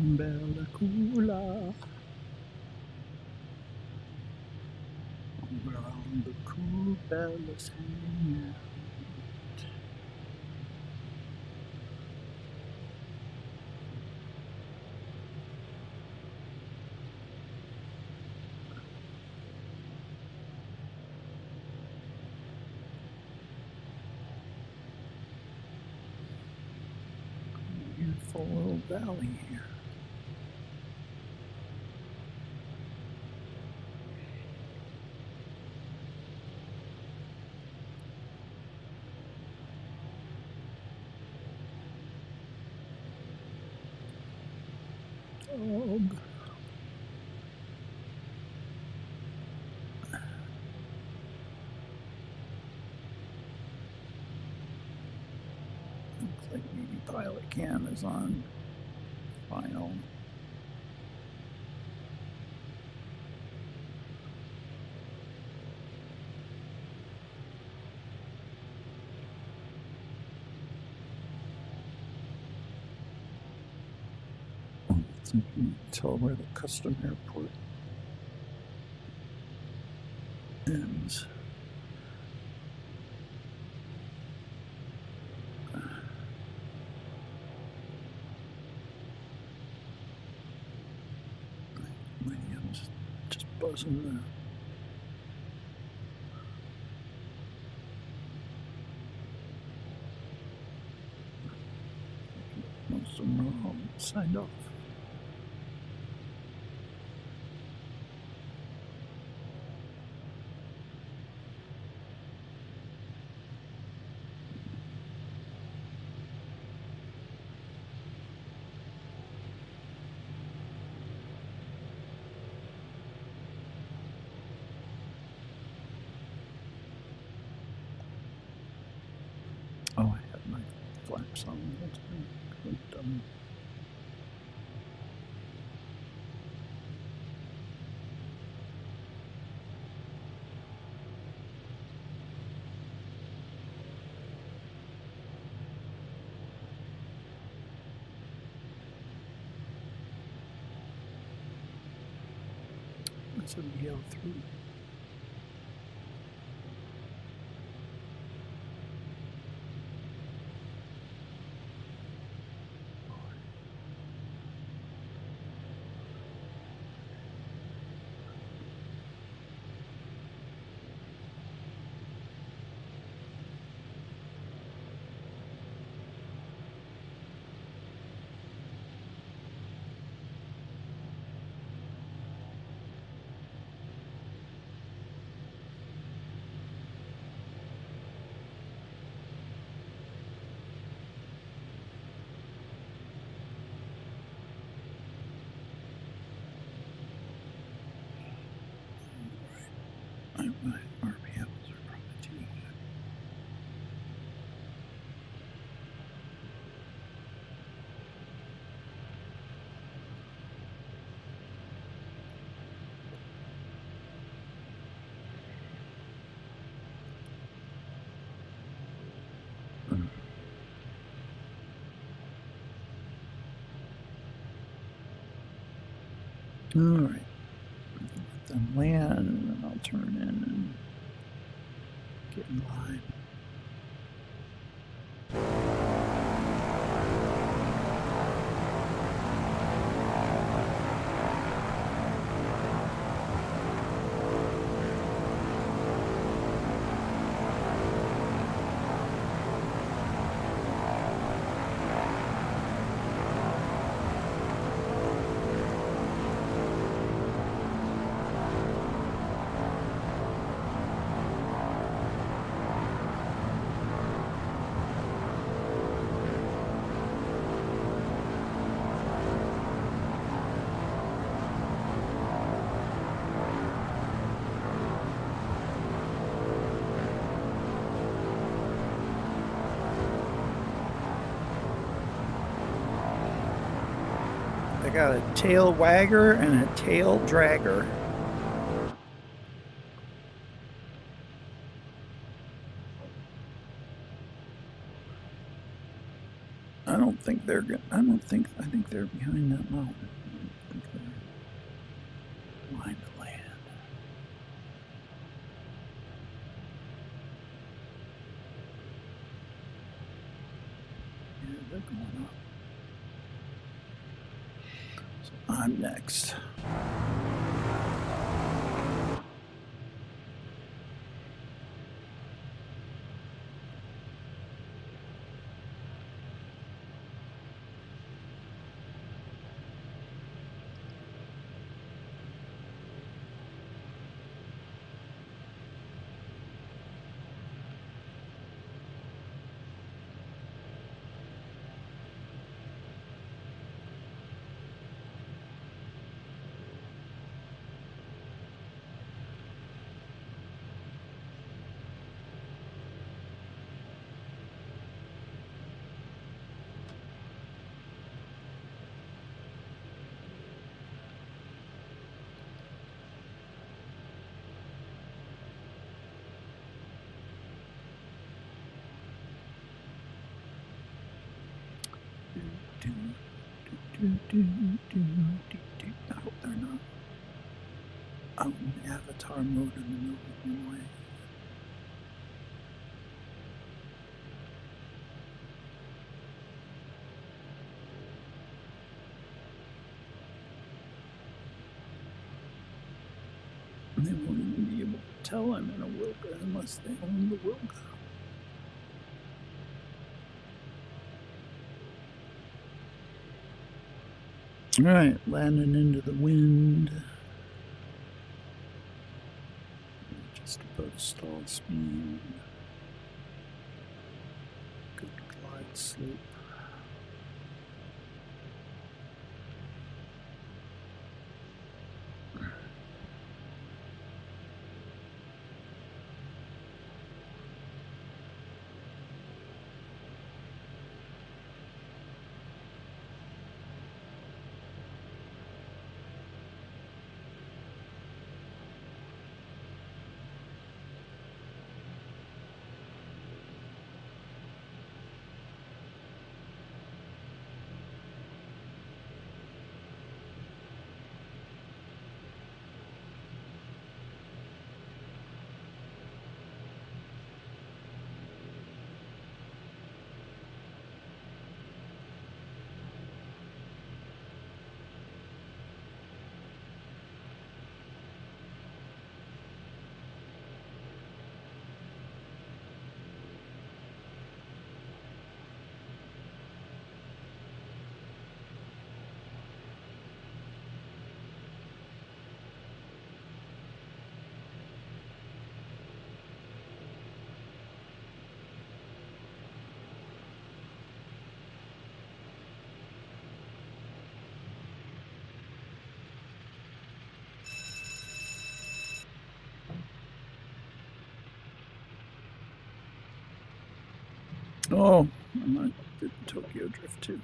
Bella Coola. Around the cool bellas hanging out. Beautiful little valley here. Dog. Looks like maybe pilot cam is on final. So you can tell where the custom airport ends. Maybe I'm just buzzing there. Most of them are all signed off. flaps on the whole time. Good, That's a VO3. My RPMs are probably too high. All right. Let them land, and then I'll turn in and get in line. I got a tail wagger and a tail dragger. I don't think they're good. I think they're behind that mountain. I don't think they're line to land. Yeah, they're going up. So I'm next. I hope they're not out in avatar mode in the middle of the runway. And they won't even be able to tell I'm in a Wilga unless they own the Wilga. All right, landing into the wind. Just above stall speed. Good glide slope. Oh, I did Tokyo Drift too.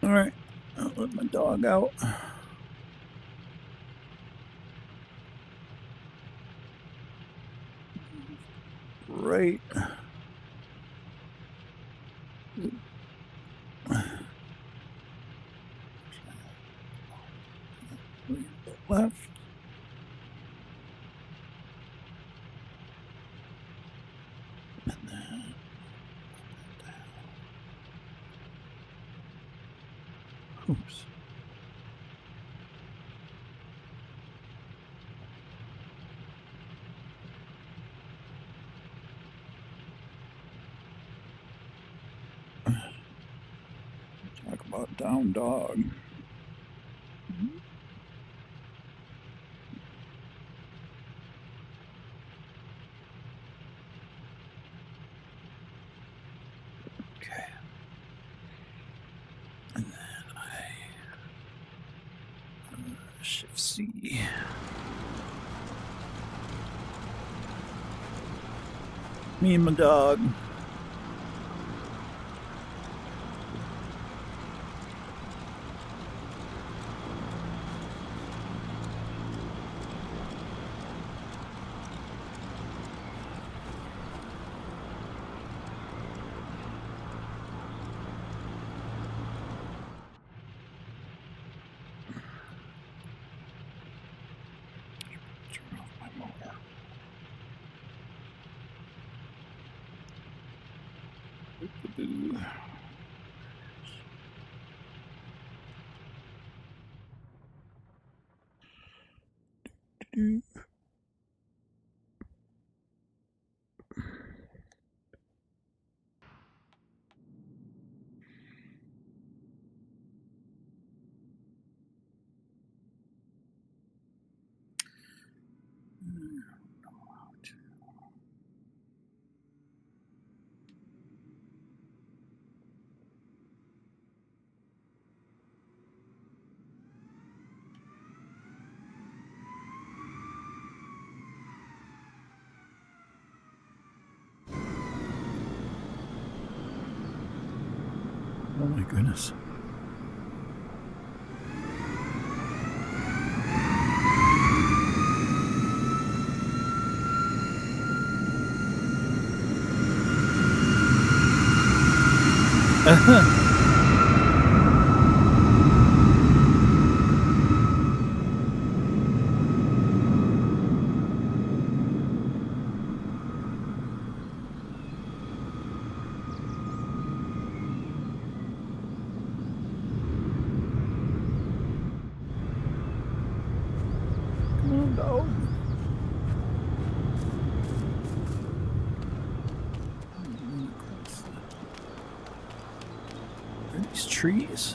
All right, I'll let my dog out. Right. Left. And then oops. Talk about down dog. Okay. And then I Shift C. Me and my dog. Turn off my motor. Oh my goodness. Come on, dog. Are these trees?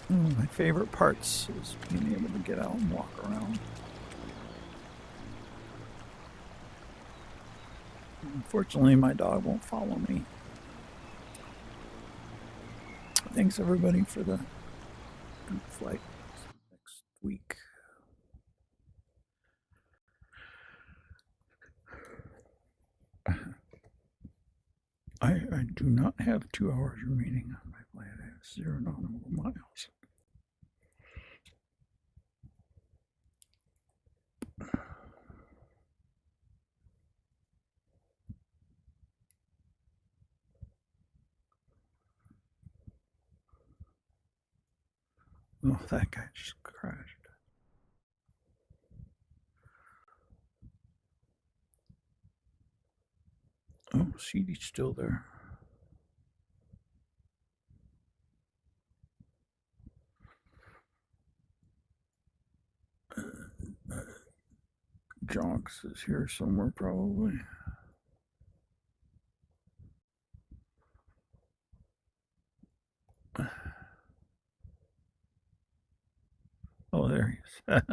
My favorite parts is being able to get out and walk around. Unfortunately, my dog won't follow me. Thanks everybody for the good flight next week. I do not have 2 hours remaining on my flight. I have 0 nautical miles. Oh, that guy just crashed. Oh, CD's still there. Jonks is here somewhere, probably. Oh, there he is.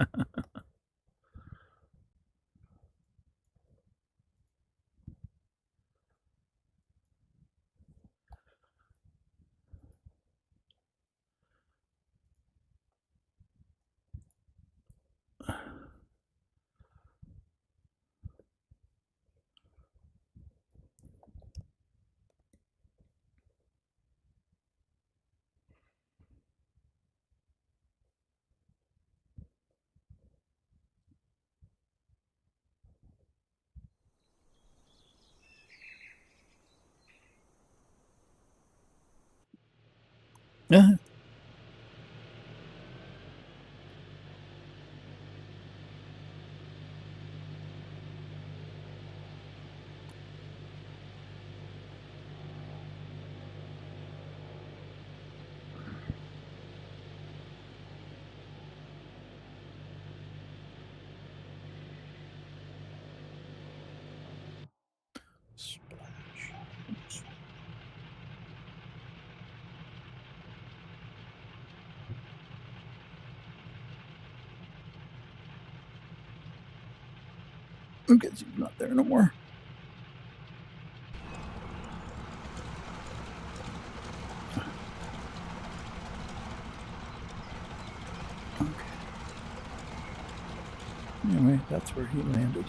Yeah. Splash. Oops. I guess he's not there no more. Okay. Anyway, that's where he landed.